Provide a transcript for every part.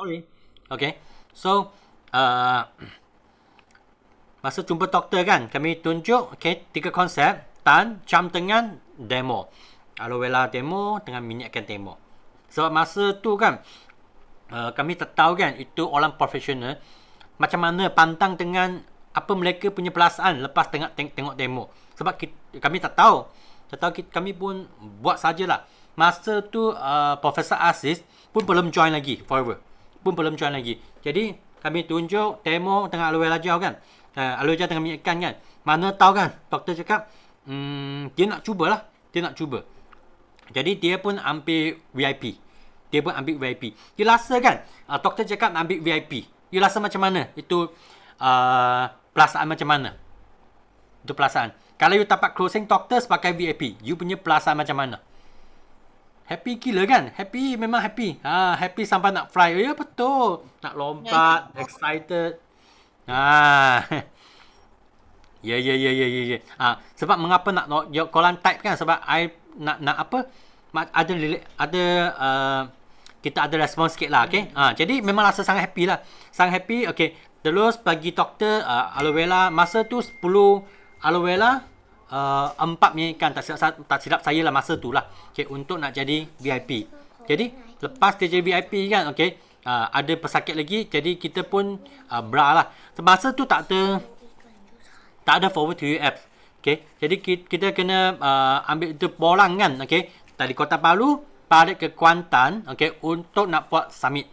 Sorry. Okay. So, uh, masa jumpa doktor kan, kami tunjuk okay, 3 konsep. Tan, jam tangan, demo. Aloe vera demo dengan minyakkan demo. Sebab masa tu kan, kami tak tahu kan, itu orang profesional. Macam mana pantang dengan apa mereka punya perasaan lepas tengok demo. Sebab kami tak tahu. Tak tahu kami pun buat sajalah. Masa tu Profesor Aziz pun belum join lagi forever. Pun belum join lagi. Jadi kami tunjuk demo tengah aloe vera gel kan. Aloe gel tengah minyak ikan kan. Mana tahu kan, doktor cakap dia nak cubalah. Dia nak cuba. Jadi dia pun ambil VIP. Dia pun ambil VIP. You rasa kan, doktor cakap nak ambil VIP. You rasa macam mana? Itu perasaan macam mana? Itu perasaan. Kalau you dapat closing doktor sebagai VIP, you punya perasaan macam mana? Happy gila kan? Happy, memang happy. Happy sampai nak fly. Ya betul. Nak lompat, excited. Ya. Sebab mengapa nak korang type kan? Sebab I nak apa? Ada kita ada respon sikit lah, okay? Jadi memang rasa sangat happy lah. Sangat happy, okay. Terus bagi doktor aloe vera, masa tu 10 aloe vera, 4 minyak ikan. Tak silap saya lah masa tu lah. Okay, untuk nak jadi VIP. Jadi lepas dia jadi VIP kan, okay, ada pesakit lagi. Jadi kita pun bra lah. Masa tu tak ada forward to you apps. Okay, jadi kita kena ambil itu bolang kan, okay, dari Kota Baru balik ke Kuantan, okay, untuk nak buat summit.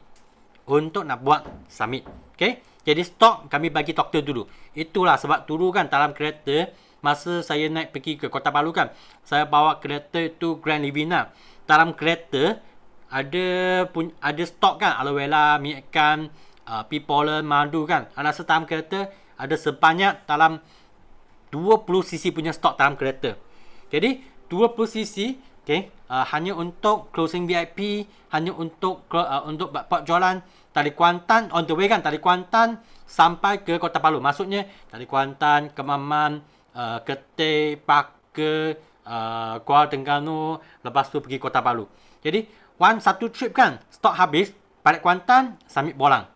Okay, jadi stok kami bagi doktor dulu. Itulah sebab dulu kan dalam kereta, masa saya naik pergi ke Kota Baru kan, saya bawa kereta itu Grand Livina. Dalam kereta ada stok kan, aloe vera, minyak ikan, pea pollen, madu kan. Ada dalam kereta ada sebanyak dalam 20cc punya stok dalam kereta. Jadi 20cc, okay, hanya untuk closing VIP, hanya untuk buat jualan dari Kuantan on the way kan, dari Kuantan sampai ke Kota Baru. Maksudnya dari Kuantan ke Maman, Keteh, Paker, Kuala Terengganu, lepas tu pergi Kota Baru. Jadi satu trip kan, stok habis, balik Kuantan, sambil bolang.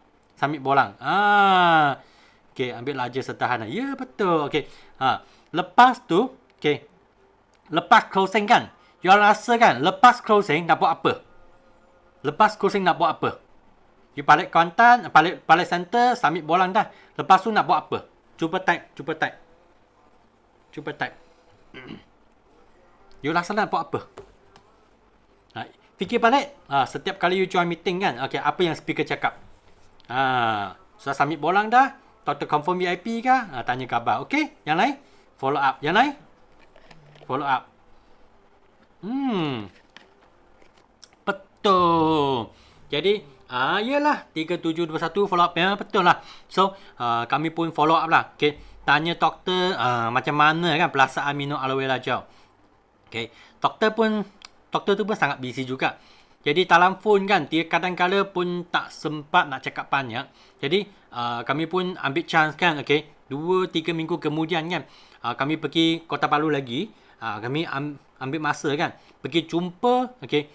Okay, ambil laju sederhana. Ya, betul. Okay. Lepas tu, okay, lepas closing kan, you rasa kan, lepas closing nak buat apa? You balik Kuantan, balik center, submit bolang dah. Lepas tu nak buat apa? Cuba type. You rasa nak buat apa? Fikir balik. Setiap kali you join meeting kan, okay, apa yang speaker cakap? Sudah submit bolang dah? Doktor confirm VIP kah? Tanya khabar. Okay, yang lain? Follow up. Betul. Jadi, yalah, 3721 follow up. Ya, betul lah. So, kami pun follow up lah. Okay, tanya doktor macam mana kan perasaan minum aloe vera gel. Okay, doktor tu pun sangat busy juga. Jadi dalam phone kan, dia kadang-kadang pun tak sempat nak cakap banyak. Jadi kami pun ambil chance kan, okay, 2-3 minggu kemudian kan, kami pergi Kota Baru lagi. Kami ambil masa kan, pergi jumpa, okay,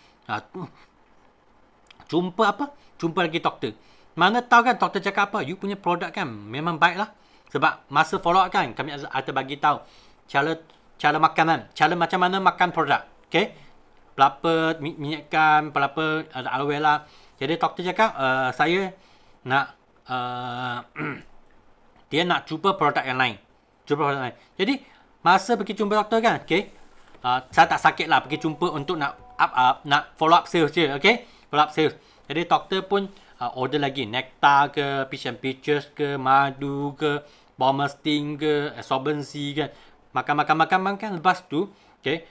jumpa lagi doktor. Mana tahu kan doktor cakap apa, you punya produk kan memang baik lah. Sebab masa follow up kan, kami ada bagi tahu cara makanan, cara macam mana makan produk, okay, pelapa, minyak ikan, pelapa, aloe vera. Jadi doktor cakap saya nak dia nak cuba produk yang lain. Jadi masa pergi jumpa doktor kan, okay, saya tak sakit lah pergi jumpa untuk nak follow up sales je, okay, follow up sales. Jadi doktor pun order lagi nectar ke, peach and peaches ke, madu ke, Bomesting ke, absorbency kan. Makan. Lepas tu, okay,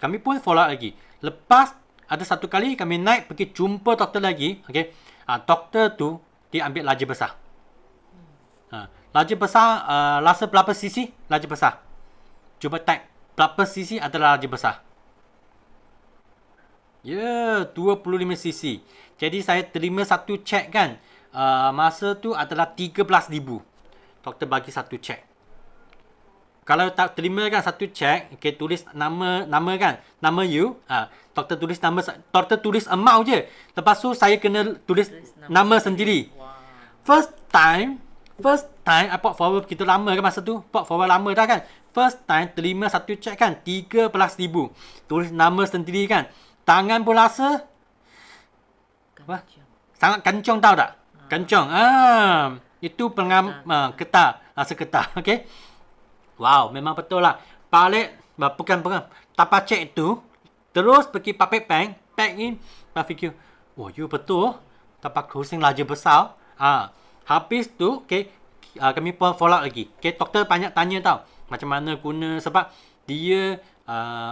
kami pun follow up lagi. Lepas ada satu kali kami naik pergi jumpa doktor lagi, okay, doktor tu dia ambil laju besar. Laju besar, rasa berapa cc laju besar? Cuba type berapa cc adalah laju besar. Ya, 25cc. Jadi saya terima satu cek kan, masa tu adalah 13,000. Doktor bagi satu cek. kalau tak terima kan satu cek, okay, tulis nama kan, nama you, doktor tulis nama, doktor tulis amount je. Lepas tu saya kena tulis nama sendiri. Wow. First time I port forward kita lama kan masa tu, port forward lama dah kan. First time terima satu cek kan 13,000. Tulis nama sendiri kan. Tangan pun rasa apa? Sangat kencang tahu tak? Kencang. Itu ketar, rasa ketar. Okey. Wow, memang betul lah. Balik, bukan tapak cek itu, terus pergi pakai bank, pack in, dan fikir, oh, you betul, tapak closing laju besar. Habis tu, okay, kami pun follow up lagi. Okay, doktor banyak tanya tau, macam mana guna, sebab dia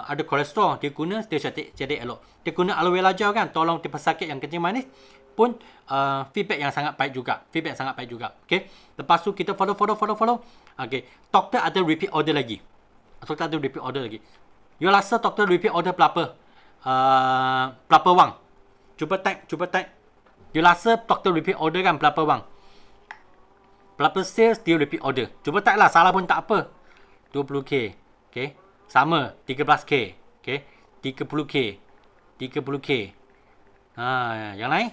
ada kolesterol, dia guna, dia jadi elok. Dia guna aloe vera gel kan, tolong dia pesakit yang kencing manis, pun feedback yang sangat baik juga. Okay. Lepas tu kita follow. Okay. Doktor ada repeat order lagi. You rasa doktor repeat order berapa? Berapa wang? Cuba type. You rasa doktor repeat order kan berapa wang? Berapa sales dia repeat order? Cuba type lah, salah pun tak apa. 20k. Okay. Sama. 13k. Okay. 30k. Yang lain?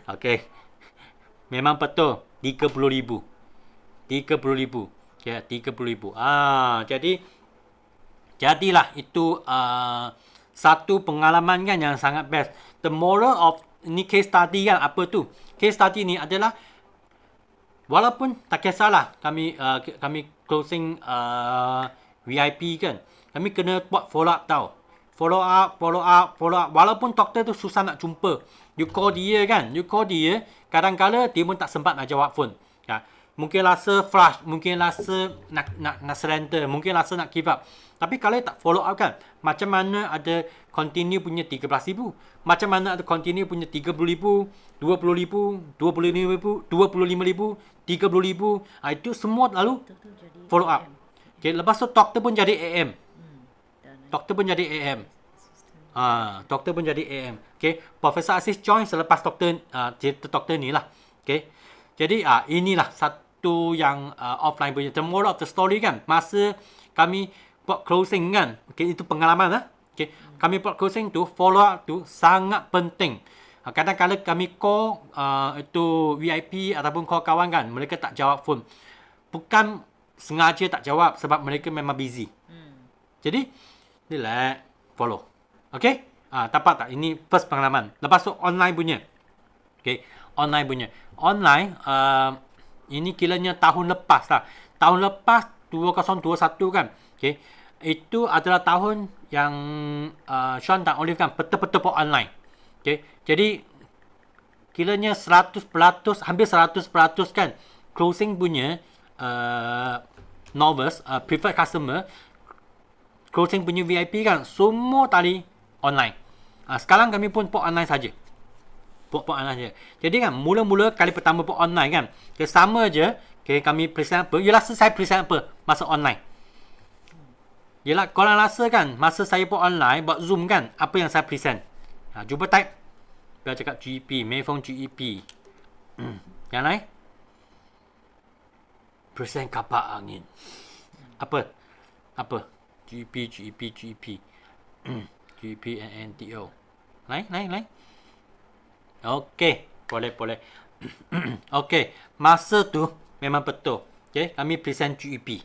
Okay. Memang betul 30,000. Ya, 30,000. Jadilah itu satu pengalaman kan yang sangat best. The moral of ni case study kan, apa tu? Case study ni adalah walaupun tak kisahlah kami closing VIP kan. Kami kena buat follow up tau. Follow up. Walaupun doktor tu susah nak jumpa. You call dia, kadang-kadang dia pun tak sempat nak jawab phone. Ya. Mungkin rasa flush, mungkin rasa nak surrender, mungkin rasa nak give up. Tapi kalau tak follow up kan, macam mana ada continue punya 13,000, macam mana ada continue punya 30,000, 20,000, 25,000, 25,000, 30,000. Itu semua lalu follow up. Okay, lepas tu doktor pun jadi AM. Doktor pun jadi AM. Okay, Profesor Aziz join selepas doktor ni lah. Okay. Jadi inilah satu yang offline punya. The moral of the story kan, masa kami buat closing kan, okay, itu pengalaman lah. Okay, kami buat closing tu, follow up tu sangat penting. Kadang-kadang kami call itu VIP ataupun call kawan kan, mereka tak jawab phone. Bukan sengaja tak jawab, sebab mereka memang busy. Jadi relax, follow. Okay? Dapat tak? Ini first pengalaman. Lepas tu online punya. Okay, online punya. Online, ini kiranya tahun lepas lah. Tahun lepas 2021 kan. Okay. Itu adalah tahun yang Sean dan Olive kan betul-betul buat online. Okay. Jadi kiranya 100%, hampir 100% kan closing punya novice, preferred customer, closing punya VIP kan, semua tadi online. Sekarang kami pun buat online saja. Buat online saja. Jadi kan, mula-mula kali pertama buat online kan, okay, sama je, okay, kami present apa, you rasa saya present apa masa online? Yelah, korang rasa kan, masa saya buat online, buat Zoom kan, apa yang saya present? Cuba type. Biar cakap GEP, Mayphone GEP. Yang lain? Present kapak angin. Apa? GEP. GEP and NTO. Lain. Okey, boleh. Okey, masa tu memang betul. Okay, kami present GEP.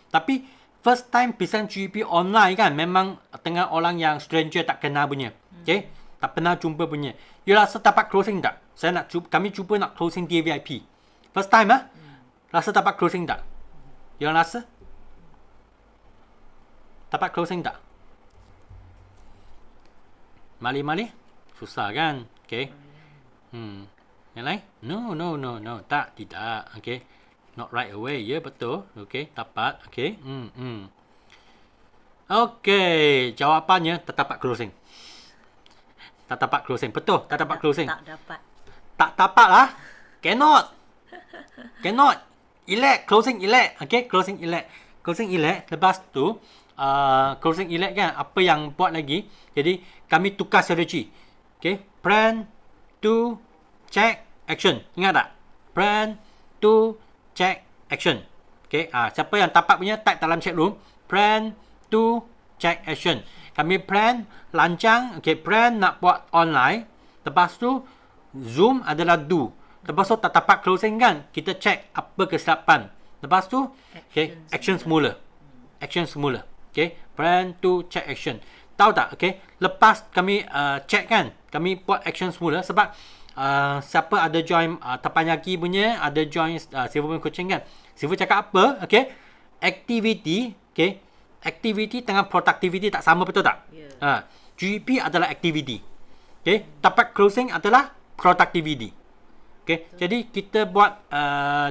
Tapi first time present GEP online kan, memang tengah orang yang stranger tak kenal punya. Okay, tak pernah jumpa punya. You rasa dapat closing tak? Kami cuba nak closing dia VIP. First time rasa dapat closing tak? You rasa? Dapat closing tak? Mali. Susah kan? Okay. Yang lain? No. Tidak. Okay. Not right away. Ya, betul. Okay. Dapat. Okay. Okay. Jawapannya tak dapat closing. Betul. Tak dapat closing. Tak dapat lah. Cannot. Closing elect. Okay. Closing elect. Lepas tu, closing elect kan, apa yang buat lagi. Jadi kami tukar strategi. Okay, plan to check action. Ingat tak? Plan to check action. Okay, siapa yang tapak punya type dalam chat room. Plan to check action. Kami plan lancang. Okay, plan nak buat online. Lepas tu Zoom adalah do. Lepas tu tak tapak closing kan, kita check apa kesilapan. Lepas tu okay, action semula. Action semula. Okay, plan to check action. Tahu tak? Okay, lepas kami check kan, kami buat action semula sebab siapa ada join Teppanyaki punya, ada join Silver punya coaching kan. Silver cakap apa? Okay, activity, okay, activity dengan productivity tak sama, betul tak? Yeah. GP adalah activity. Okay, tapak closing adalah productivity. Okay, jadi kita buat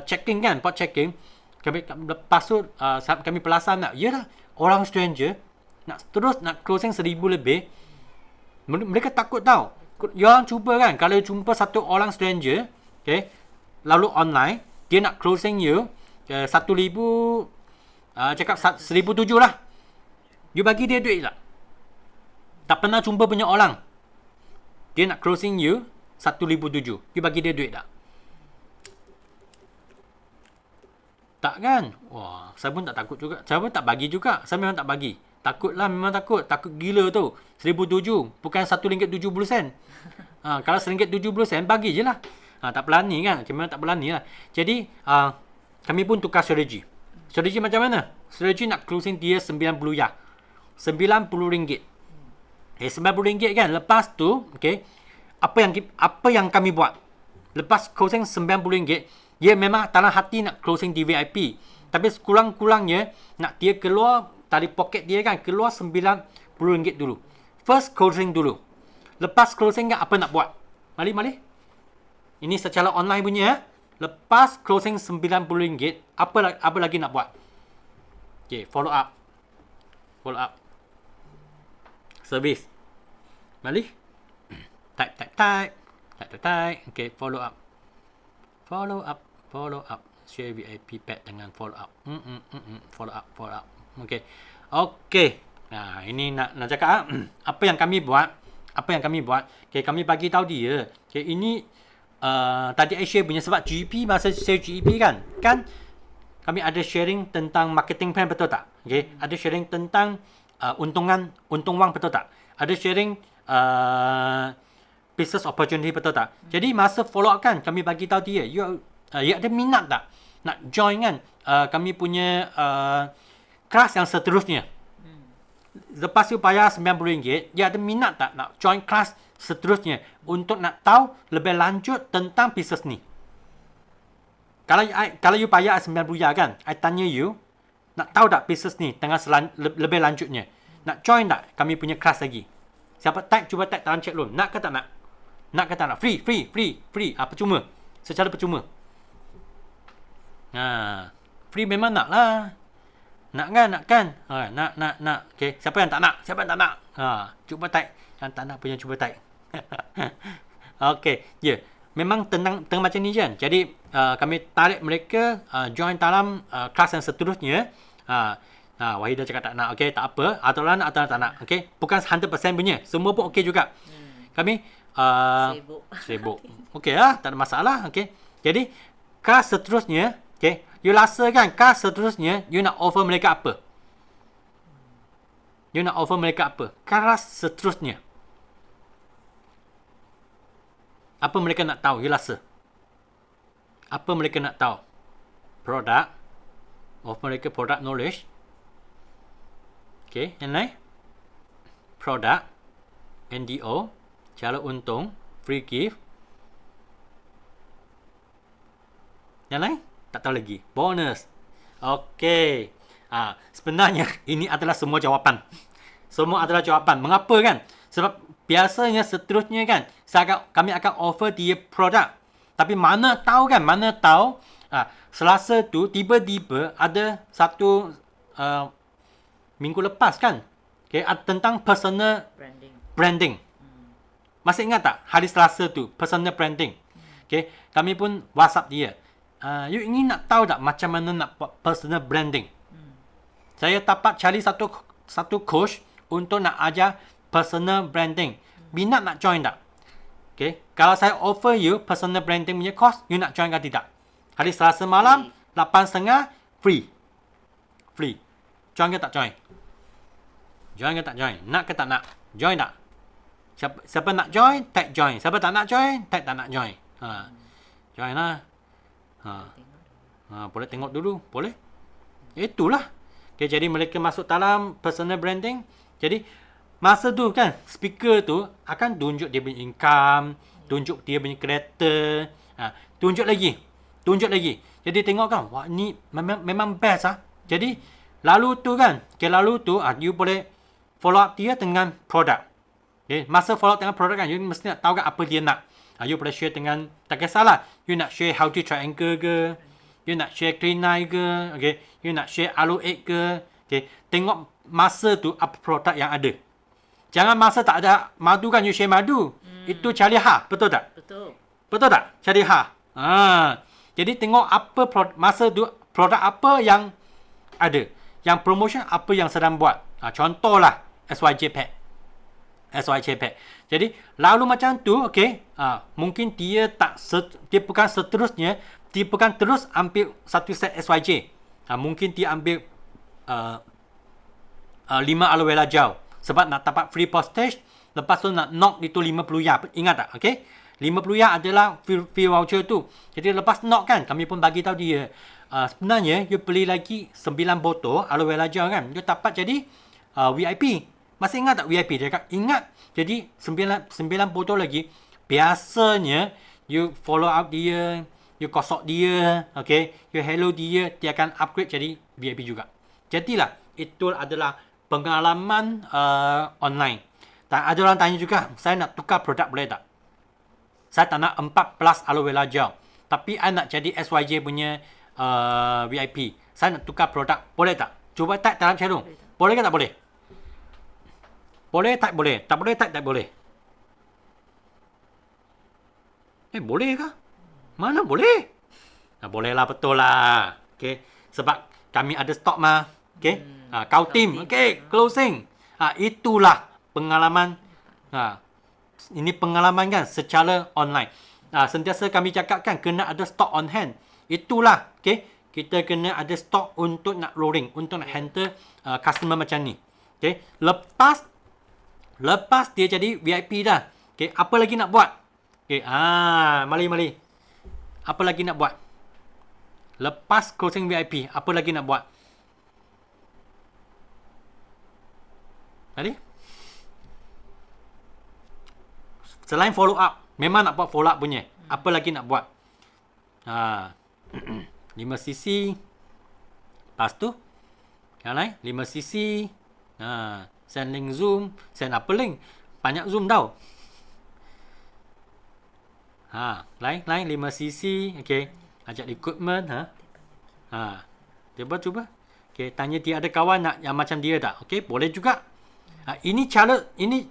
checking kan, buat checking. Kami lepas tu kami perasan nak, yalah orang stranger nak terus nak closing 1,000 lebih. Mereka takut tau. Yang cuba kan, kalau jumpa satu orang stranger, okay, lalu online, dia nak closing you 1,000, cakap 1,007 lah. You bagi dia duit tak? Tak pernah jumpa punya orang, dia nak closing you 1,007. You bagi dia duit tak? Tak kan? Wah, saya pun tak takut juga. Saya pun tak bagi juga. Saya memang tak bagi. Takut lah, memang takut. Takut gila tu. 1,007. Bukan RM1.70. Kalau RM1.70, bagi je lah. Tak berani kan? Memang tak berani lah. Jadi, kami pun tukar strategi. Strategi macam mana? Strategi nak closing dia 90 ya. RM90. RM90 kan? Lepas tu, okay, apa yang kami buat? Lepas closing RM90, dia memang dalam hati nak closing di VIP. Tapi sekurang-kurangnya nak dia keluar dari poket dia kan, keluar RM90 dulu. First closing dulu. Lepas closing kan, apa nak buat? Mari. Ini secara online punya. Lepas closing RM90, apa lagi nak buat? Okay, follow up. Service. Mari. Type. Okay, follow up. Share VIP pack dengan follow up. Follow up. Okay. Nah, ini nak cakap apa yang kami buat. Okay, kami bagi tahu dia. Okay, ini tadi I share punya sebab GP, masa share GP kan kami ada sharing tentang marketing plan, betul tak? Okay, ada sharing tentang untung wang, betul tak? Ada sharing business opportunity, betul tak? Jadi masa follow up kan, kami bagi tahu dia, you ada minat tak nak join kan kami punya kelas yang seterusnya. Lepas you bayar RM90, dia ada minat tak nak join kelas seterusnya untuk nak tahu lebih lanjut tentang bisnes ni. Kalau you bayar RM90 kan, I tanya you, nak tahu tak bisnes ni tengah lebih lanjutnya, nak join tak kami punya kelas lagi? Siapa cuba type dalam chat room, nak ke tak nak? Nak ke tak nak? Free. Percuma. Secara percuma. Free memang nak lah. Nak kan? Nak. Okay, siapa yang tak nak? Cuba type. Yang tak nak punya cuba type. Okay, yeah. Memang tentang macam ni je. Jadi kami tarik mereka join dalam kelas yang seterusnya. Wahidah cakap tak nak. Okay, tak apa. Atau tak nak. Okay, bukan 100% punya. Semua pun okay juga. Kami sibuk. Okay lah, tak ada masalah. Okay, jadi kelas seterusnya, okay, you rasa kan kelas seterusnya you nak offer mereka apa? Kelas seterusnya apa mereka nak tahu? You rasa apa mereka nak tahu? Produk, offer mereka product knowledge. Okay, yang lain produk, NDO, cara untung, free gift. Yang lain tak tahu lagi. Bonus. Okey. Sebenarnya ini adalah semua jawapan. Mengapa kan? Sebab biasanya seterusnya kan, kami akan offer dia produk. Tapi mana tahu Selasa tu tiba-tiba ada satu minggu lepas kan, okay, tentang personal branding. Masih ingat tak hari Selasa tu personal branding? Okay, kami pun WhatsApp dia. You ingin nak tahu tak macam mana nak buat personal branding? Saya dapat cari satu coach untuk nak ajar personal branding. Minat nak join tak? Okay. Kalau saya offer you personal branding punya course, you nak join ke tidak? Hari Selasa malam, 8.30, free. Free. Join ke tak join? Join ke tak join? Nak ke tak nak? Join tak? Siapa nak join, tag join. Siapa tak nak join, tag tak nak join. Join lah. Boleh tengok dulu. Boleh. Itulah. Okay, jadi mereka masuk dalam personal branding. Jadi, masa tu kan, speaker tu akan tunjuk dia punya income, tunjuk dia punya kereta, tunjuk lagi. Jadi tengok kan, wah ni memang best ah. Jadi lalu tu kan, lalu tu you boleh follow up dia dengan produk. Okay, masa follow up dengan produk kan, you mesti nak tahu kan apa dia nak. You boleh share dengan, tak kisahlah, you nak share how to triangle ke, you nak share clean eye ke, okay, you nak share aloe egg ke, okay, tengok masa tu apa produk yang ada. Jangan masa tak ada madu kan, you share madu. Itu cari hak, betul tak? Betul tak? Cari hak. Jadi tengok apa masa tu produk apa yang ada. Yang promotion apa yang sedang buat. Contohlah SYJ Pack. Jadi lalu macam tu, okey, mungkin dia dia bukan seterusnya, dia bukan terus ambil satu set SYJ. Mungkin dia ambil 5 aloe vera gel. Sebab nak dapat free postage, lepas tu nak knock itu 50 ya. Ingat tak? Okey. 50 ya adalah free voucher tu. Jadi lepas knock kan, kami pun bagi tahu dia. Sebenarnya, you beli lagi 9 botol aloe vera gel kan. You dapat jadi VIP. Masih ingat tak VIP? Dia kata, ingat. Jadi 9 botol lagi. Biasanya, you follow up dia, you kosok dia, okay, you hello dia akan upgrade jadi VIP juga. Jadilah, itu adalah pengalaman online. Dan ada orang tanya juga, saya nak tukar produk boleh tak? Saya tak nak 4 plus aloe vera gel. Tapi saya nak jadi SYJ punya VIP. Saya nak tukar produk. Boleh tak? Cuba type dalam chat room. Boleh ke tak boleh? Boleh tak boleh? Tak boleh tak boleh? Boleh ke? Mana boleh? Boleh lah, betul lah. Okay. Sebab kami ada stok mah. Okay. Kau tim. Okay. Closing. Itulah pengalaman. Ini pengalaman kan secara online. Sentiasa kami cakap kan kena ada stok on hand. Itulah. Okay. Kita kena ada stok untuk nak rolling. Untuk nak handle customer macam ni. Okay. Lepas dia jadi VIP dah. Okay. Apa lagi nak buat? Okay. Mari. Apa lagi nak buat? Lepas closing VIP, apa lagi nak buat? Tadi? Selain follow up, memang nak buat follow up punya. Apa lagi nak buat? 5cc. Lepas tu, yang lain 5cc. Send link Zoom. Send apa link? Banyak Zoom tau. Lain 5cc. Okay. Ajak equipment. Cuba. Okay. Tanya dia ada kawan nak yang macam dia tak? Okay. Boleh juga. Ini cara. Ini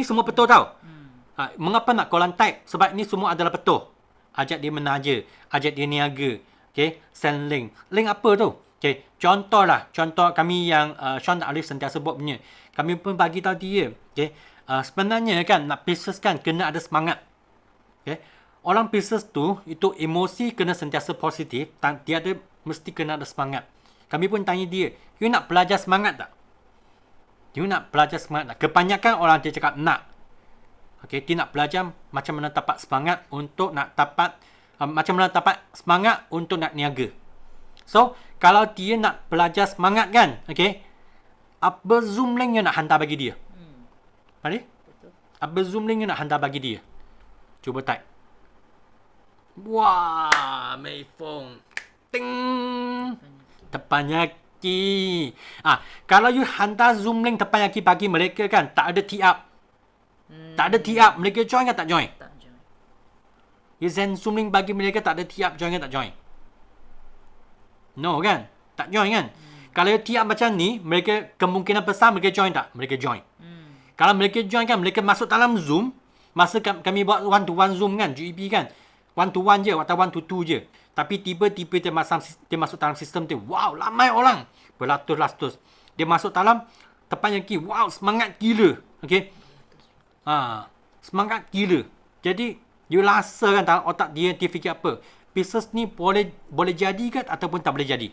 semua betul tau. Mengapa nak korang type? Sebab ini semua adalah betul. Ajak dia menaja. Ajak dia niaga. Okay. Send link. Link apa tu? Okay. Contoh kami yang Sean dan Alif sentiasa buat punya. Kami pun bagi tahu dia. Okay. Sebenarnya kan nak business kan kena ada semangat. Okay. Orang business tu, itu emosi kena sentiasa positif. Dia ada mesti kena ada semangat. Kami pun tanya dia, you nak belajar semangat tak? You nak belajar semangat tak? Kebanyakan orang dia cakap nak. Okay, dia nak belajar macam mana dapat semangat untuk nak dapat, macam mana dapat semangat untuk nak niaga. So, kalau dia nak belajar semangat kan, okay, apa Zoom link you nak hantar bagi dia? Mari? Apa Zoom link you nak hantar bagi dia? Cuba type. Wah, Mei Fong. Ting. Teppanyaki. Kalau you hantar Zoom link teppanyaki bagi mereka kan, tak ada tee up. Tak ada tee up. Mereka join ke tak join? Tak join. You send Zoom link bagi mereka tak ada tee up, join ke tak join? No kan? Tak join kan? Kalau you tee up macam ni, mereka kemungkinan besar mereka join tak? Mereka join. Kalau mereka join kan, mereka masuk dalam Zoom. Masa kami buat one to one Zoom kan, GEP kan. One to one je atau one to two je. Tapi tiba-tiba dia masuk dalam sistem tu. Wow, ramai orang. Beratus-ratus. Dia masuk dalam teppanyaki. Wow, semangat gila. Okay. Semangat gila. Jadi you rasa kan dalam otak dia fikir apa? Bisnes ni boleh jadi ke ataupun tak boleh jadi?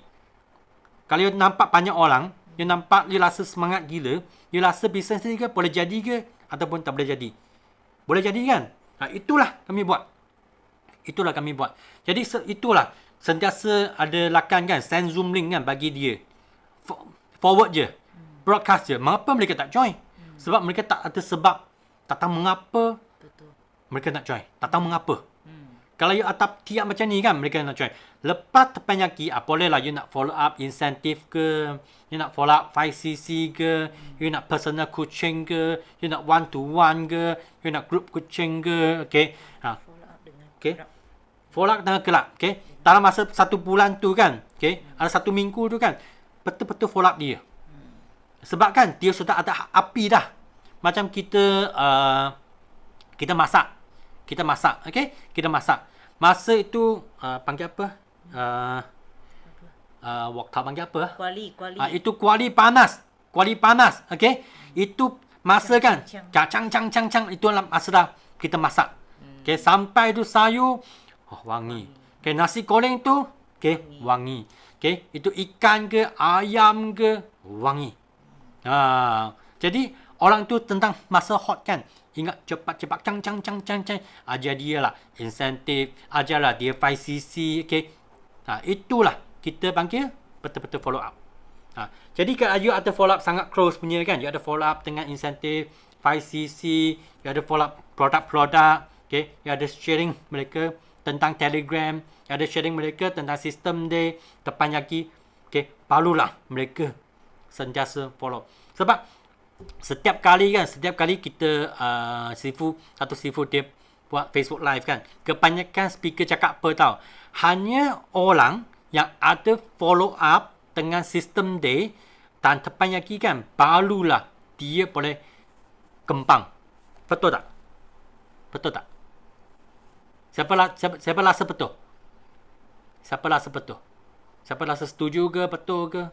Kalau you nampak banyak orang, you nampak you rasa semangat gila, you rasa bisnes ni ke boleh jadi ke ataupun tak boleh jadi? Boleh jadi kan? Itulah kami buat. Itulah kami buat. Jadi itulah sentiasa ada lakan kan, send Zoom link kan bagi dia. Forward je. Broadcast je. Mengapa mereka tak join? Sebab mereka tak ada sebab. Tak tahu mengapa mereka nak join. Tak tahu mengapa. Kalau you atap tiap macam ni kan, mereka nak join. Lepas terpenyaki, bolehlah you nak follow up insentif ke, you nak follow up 5cc ke, you nak personal coaching ke, you nak one to one ke, you nak group coaching ke, okay. Okay. Follow up dengan kelab, okay. Dalam masa 1 bulan tu kan, okay, ada 1 minggu tu kan, betul-betul follow up dia. Sebab kan, dia sudah ada api dah. Macam kita masak. Kita masak, okay? Kita masak. Masa itu, panggil apa? Waktu panggil apa? Kuali. Itu kuali panas. Kuali panas, okay? Itu masa kan? Cang. Itu masa dah kita masak. Okay, sampai tu sayur, wangi. Okay, nasi goreng tu, okay, wangi. Okay, itu ikan ke, ayam ke, wangi. Jadi, orang tu tentang masa hot kan? Ingat cepat, cang. Ajar dia lah insentif, ajarlah dia 5cc, okay. Itulah kita panggil betul-betul follow up. Jadi kalau you ada follow up sangat close punya kan, you ada follow up dengan insentif 5cc, you ada follow up produk-produk, okay. You ada sharing mereka tentang Telegram, you ada sharing mereka tentang sistem dia, depan lagi, okay. Barulah mereka sentiasa follow. Sebab setiap kali kita satu sifu dia buat Facebook live kan, kebanyakan speaker cakap apa tau, hanya orang yang ada follow up dengan sistem dia dan depan lagi kan, barulah dia boleh kembang. Betul tak? Siapa rasa betul? Siapa rasa setuju ke, betul ke?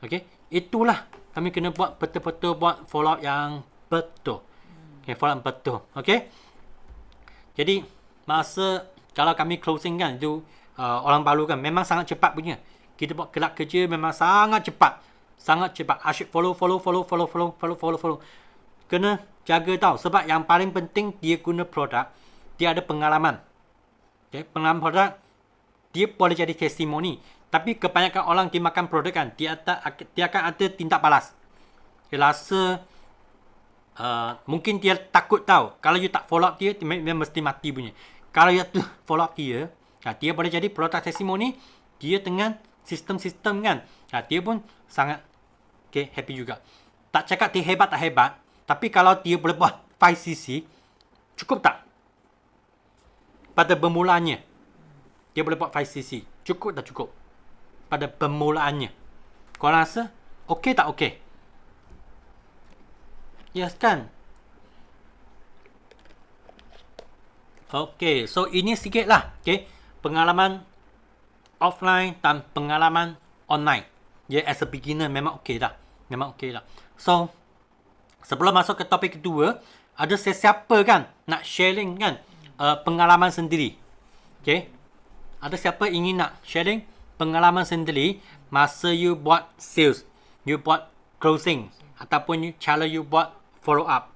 Okay, itulah kami kena buat betul-betul buat follow up yang betul. Okay, follow up betul. Okay. Jadi masa kalau kami closing kan, itu orang baru kan memang sangat cepat punya. Kita buat kelab kerja memang sangat cepat. Asyik follow. Kena jaga tau. Sebab yang paling penting dia guna produk, dia ada pengalaman. Okay, pengalaman produk dia boleh jadi testimoni. Tapi kebanyakan orang dia makan produk kan, dia akan ada tindak balas. Dia rasa mungkin dia takut tahu. Kalau you tak follow up dia mesti mati punya. Kalau you follow up dia, dia boleh jadi produk testimoni. Dia dengan sistem-sistem kan, dia pun sangat happy juga. Tak cakap dia hebat tak hebat, tapi kalau dia boleh buat 5cc, cukup tak? Pada bermulanya, dia boleh buat 5cc. Cukup tak cukup? Pada permulaannya. Korang rasa okey tak okey? Yes kan? Okey, so ini sikit lah. Okay, pengalaman offline dan pengalaman online. As a beginner memang okey dah. So, sebelum masuk ke topik kedua, ada sesiapa kan nak sharing kan pengalaman sendiri. Okay, ada siapa ingin nak sharing pengalaman sendiri masa you buat sales, you buat closing, ataupun cara you buat follow up.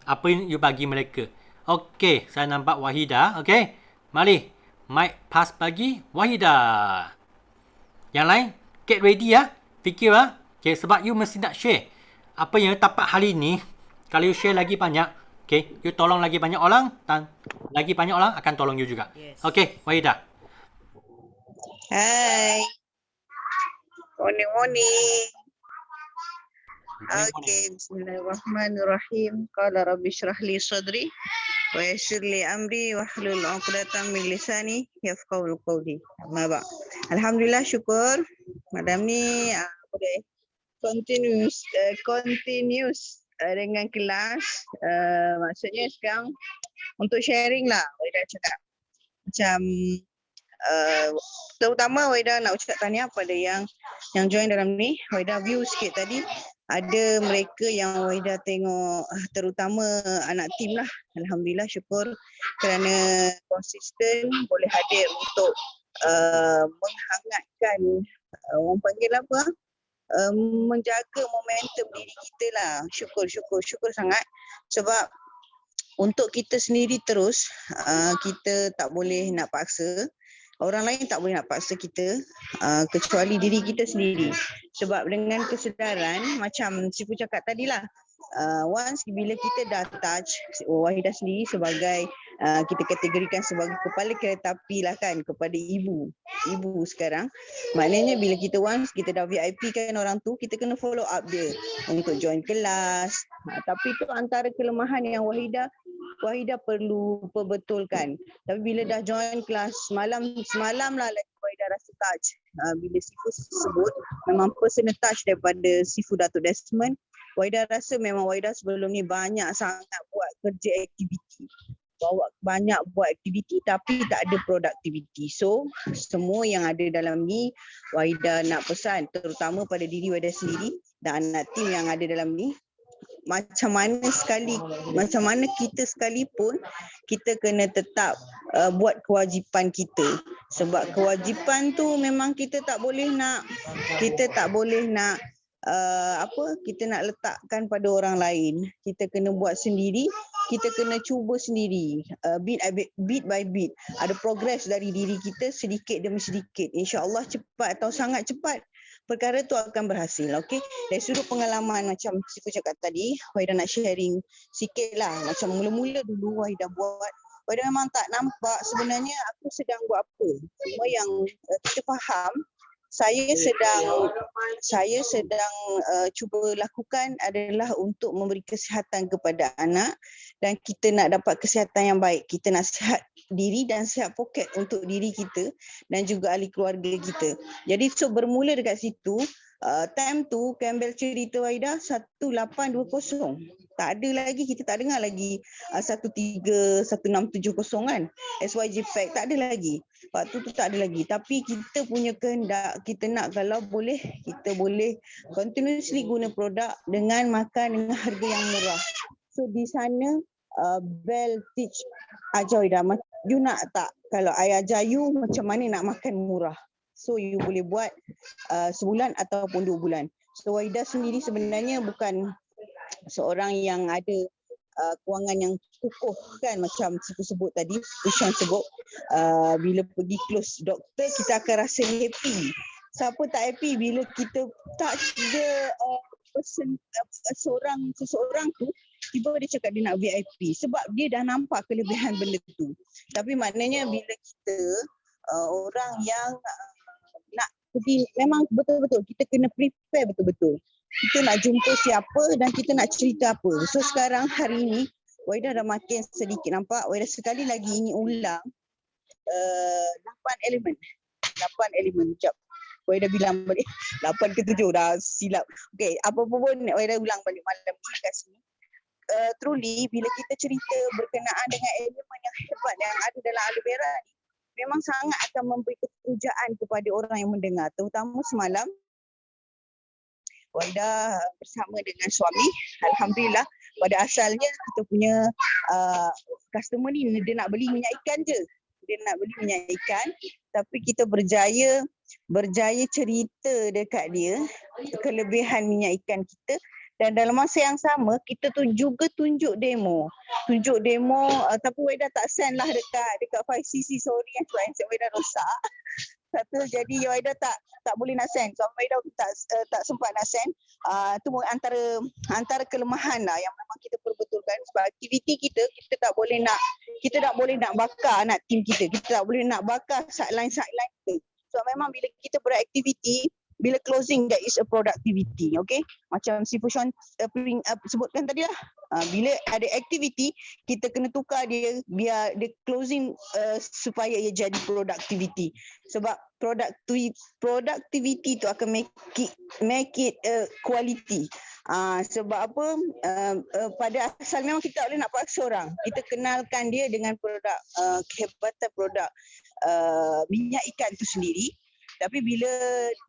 Apa yang you bagi mereka? Okey, saya nampak Wahida. Okey, mari mic pass bagi Wahida. Yang lain, get ready ya. Fikir lah. Okey, sebab you mesti nak share apa yang you dapat hari ni. Kalau you share lagi banyak, okey, you tolong lagi banyak orang dan lagi banyak orang akan tolong you juga. Yes. Okey, Wahida. Hai. Morning. Okay, bismillahirrahmanirrahim. Qala rabbi shrah li sadri wa yassir li amri wahlul 'uqdatam min lisani yafqahu qawli. Amma ba. Alhamdulillah, syukur madam ni boleh continuous dengan kelas. Maksudnya sekarang untuk sharing lah, boleh dah cakap. Macam Terutama Waida nak ucap tahniah pada yang join dalam ni. Waida view sikit tadi. Ada mereka yang Waida tengok, terutama anak tim lah. Alhamdulillah, syukur kerana konsisten boleh hadir untuk menghangatkan, orang panggil apa, menjaga momentum diri kita lah. Syukur sangat sebab untuk kita sendiri terus, kita tak boleh nak paksa. Orang lain tak boleh nak paksa kita, kecuali diri kita sendiri. Sebab dengan kesedaran, macam Sifu cakap tadilah, once bila kita dah touch, Wahidah sendiri sebagai, kita kategorikan sebagai kepala kereta api lah kan, kepada ibu sekarang. Maknanya bila kita once kita dah VIP kan orang tu, kita kena follow up dia untuk join kelas. Tapi tu antara kelemahan yang Wahidah perlu perbetulkan. Tapi bila dah join kelas semalam lah lagi Wahidah rasa touch. Bila Sifu sebut memang personal touch daripada Sifu Datuk Desmond. Wahidah rasa memang Wahidah sebelum ni banyak sangat buat kerja aktiviti. Banyak buat aktiviti tapi tak ada produktiviti. So semua yang ada dalam ni Wahidah nak pesan terutama pada diri Wahidah sendiri dan anak tim yang ada dalam ni. Macam mana kita sekalipun kita kena tetap buat kewajipan kita. Sebab kewajipan tu memang kita tak boleh nak kita nak letakkan pada orang lain. Kita kena buat sendiri, kita kena cuba sendiri, bit by bit. Ada progress dari diri kita sedikit demi sedikit. InsyaAllah cepat atau sangat cepat perkara tu akan berhasil. Okey, dari sudut pengalaman macam Sifu cakap tadi, Wahidah nak sharing sikit lah. Macam mula-mula dulu Wahidah buat, Wahidah memang tak nampak sebenarnya aku sedang buat apa. Cuma yang kita faham, saya sedang cuba lakukan adalah untuk memberi kesihatan kepada anak dan kita nak dapat kesihatan yang baik. Kita nak sihat diri dan sihat poket untuk diri kita dan juga ahli keluarga kita. Jadi so bermula dekat situ, time tu Campbell cerita Wahidah 1820. Tak ada lagi, kita tak dengar lagi 1670 kan. SYG Pack tak ada lagi. Waktu tu tak ada lagi. Tapi kita punya kehendak, kita nak kalau boleh, kita boleh continuously guna produk dengan makan dengan harga yang murah. So di sana Bell teach ajar Wahidah, you nak tak kalau I ajar you macam mana nak makan murah. So you boleh buat sebulan ataupun 2 bulan. So Wahidah sendiri sebenarnya bukan seorang yang ada kewangan yang kukuh kan, macam Sifu sebut tadi, Ushan sebut, bila pergi close doktor kita akan rasa happy. Siapa tak happy bila kita touch the person, seseorang tu tiba dia cakap dia nak VIP sebab dia dah nampak kelebihan benda tu. Tapi maknanya bila kita orang yang nak pergi, memang betul-betul kita kena prepare betul-betul. Kita nak jumpa siapa dan kita nak cerita apa. So sekarang hari ni Wahidah dah makin sedikit nampak. Wahidah sekali lagi ingin ulang 8 elemen. Sekejap. Wahidah bilang balik 8 ke 7 dah silap. Okey, apa-apa pun Wahidah ulang balik malam ni kat sini. Truly bila kita cerita berkenaan dengan elemen yang hebat yang ada dalam aloe vera ni, memang sangat akan memberi keterujaan kepada orang yang mendengar. Terutama semalam Wahidah bersama dengan suami, alhamdulillah pada asalnya kita punya customer ni dia nak beli minyak ikan je. Dia nak beli minyak ikan, tapi kita berjaya cerita dekat dia kelebihan minyak ikan kita. Dan dalam masa yang sama kita tu juga tunjuk demo tapi Wahidah tak send lah dekat 5cc, sorry sebab handset Wahidah rosak. Satu, jadi Wahidah tak boleh nak send. So Wahidah tak sempat nak send. Tu antara kelemahan lah yang memang kita perbetulkan. Sebab aktiviti kita tak boleh nak bakar anak tim kita. Kita tak boleh nak bakar sideline kita. So memang bila kita beraktiviti, bila closing that is a productivity. Okay, macam si Fushon sebutkan tadi lah, bila ada activity kita kena tukar dia biar dia closing supaya ia jadi productivity. Sebab productivity tu akan make it quality. Sebab apa, pada asal memang kita tak boleh nak paksa orang. Kita kenalkan dia dengan produk kehebatan produk minyak ikan tu sendiri. Tapi bila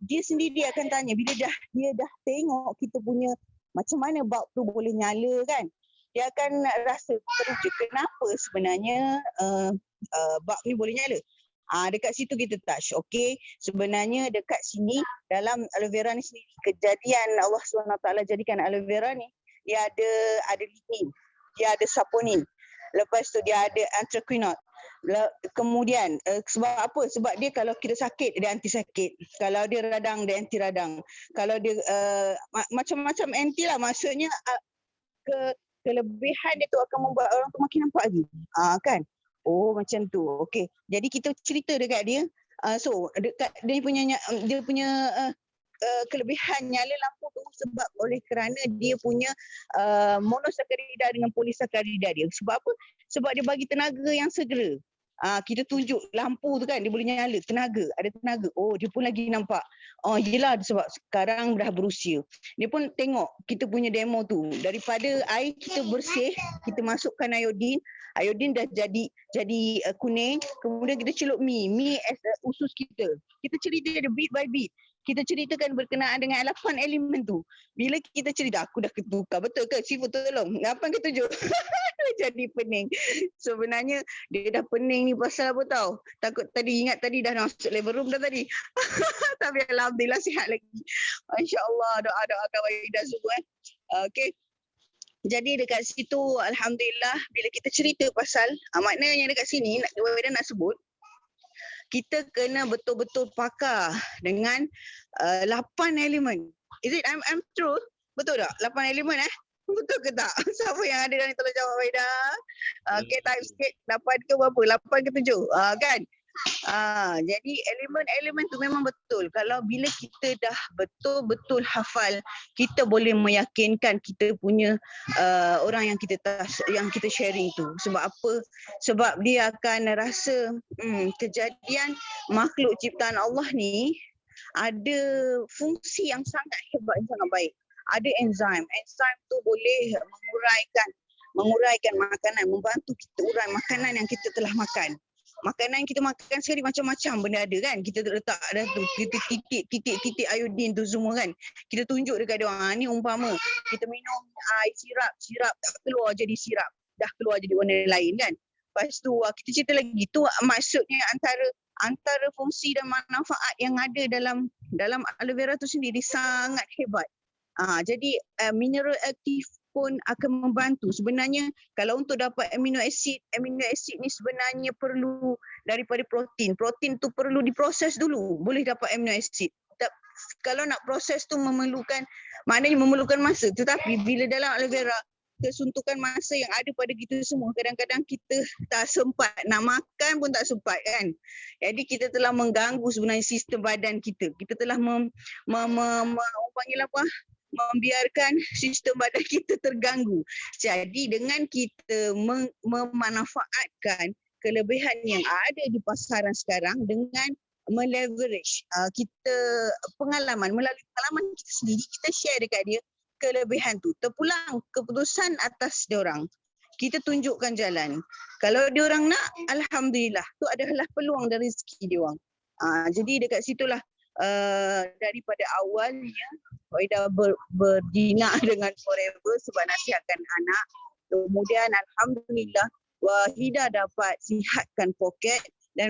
dia sendiri akan tanya, bila dia dah tengok kita punya macam mana bulb tu boleh nyala kan, dia akan rasa teruja kenapa sebenarnya bulb ni boleh nyala. Dekat situ kita touch. Okay, sebenarnya dekat sini dalam aloe vera ni sendiri, kejadian Allah SWT jadikan aloe vera ni, dia ada lignin, dia ada saponin, lepas tu dia ada anthraquinone. Kemudian sebab apa? Sebab dia kalau kita sakit dia anti sakit, kalau dia radang dia anti radang, kalau dia macam-macam anti lah, maksudnya kelebihan dia tu akan membuat orang tu makin nampak lagi. Kan? Oh macam tu. Okey. Jadi kita cerita dekat dia. So dekat dia punya kelebihan nyala lampu tu sebab oleh kerana dia punya monosakarida dengan polisakarida dia. Sebab apa? Sebab dia bagi tenaga yang segera. Kita tunjuk lampu tu kan, dia boleh nyala, ada tenaga. Oh, dia pun lagi nampak. Oh, yelah sebab sekarang dah berusia. Dia pun tengok kita punya demo tu. Daripada air kita bersih, kita masukkan iodine dah jadi kuning. Kemudian kita celup mi as usus kita. Kita cerita dia bit by bit. Kita ceritakan berkenaan dengan 8 elemen tu. Bila kita cerita, aku dah ketukar. Betul ke? Sifu tolong. 8 ke 7? Jadi pening. Sebenarnya dia dah pening ni pasal apa tahu? Takut tadi ingat tadi dah masuk labor room dah tadi. Tapi alhamdulillah sihat lagi. Masya-Allah, doa-doakan Waidah semua. Okey. Jadi dekat situ alhamdulillah bila kita cerita pasal maknanya dekat sini Waidah nak sebut kita kena betul-betul pakar dengan 8 elemen. Is it I'm true? Betul tak? 8 elemen Betul ke tak? Siapa yang ada dan tolong jawab Waidah? Okay, type sikit 8 ke berapa? 8 ke 7? Kan? Jadi elemen-elemen tu memang betul. Kalau bila kita dah betul-betul hafal, kita boleh meyakinkan kita punya orang yang kita sharing tu. Sebab apa? Sebab dia akan rasa kejadian makhluk ciptaan Allah ni ada fungsi yang sangat hebat, yang sangat baik. Ada enzim tu boleh menguraikan makanan, membantu kita urai makanan yang kita telah makan. Makanan yang kita makan sekali macam-macam benda ada kan. Kita letak dah tu, kita titik iodine tu semua kan. Kita tunjuk dekat dia orang, ni umpama kita minum air sirap tak keluar jadi sirap, dah keluar jadi warna lain kan. Lepas tu kita cerita lagi tu maksudnya antara fungsi dan manfaat yang ada dalam aloe vera tu sendiri sangat hebat. Jadi mineral aktif pun akan membantu. Sebenarnya kalau untuk dapat amino acid ni sebenarnya perlu daripada protein. Protein tu perlu diproses dulu, boleh dapat amino acid. Kalau nak proses tu memerlukan masa. Tetapi bila dalam aloe vera, kesuntukan masa yang ada pada kita semua, kadang-kadang kita tak sempat nak makan pun tak sempat kan. Jadi kita telah mengganggu sebenarnya sistem badan kita. Kita telah membiarkan sistem badan kita terganggu. Jadi dengan kita memanfaatkan kelebihan yang ada di pasaran sekarang dengan meleverage kita melalui pengalaman kita sendiri, kita share dekat dia kelebihan tu. Terpulang keputusan atas dia orang. Kita tunjukkan jalan. Kalau dia orang nak, alhamdulillah, tu adalah peluang dari rezeki dia orang. Jadi dekat situlah daripada awalnya Waidah berjinak dengan Forever sebab nasihatkan anak. Kemudian alhamdulillah Wahidah dapat sihatkan poket dan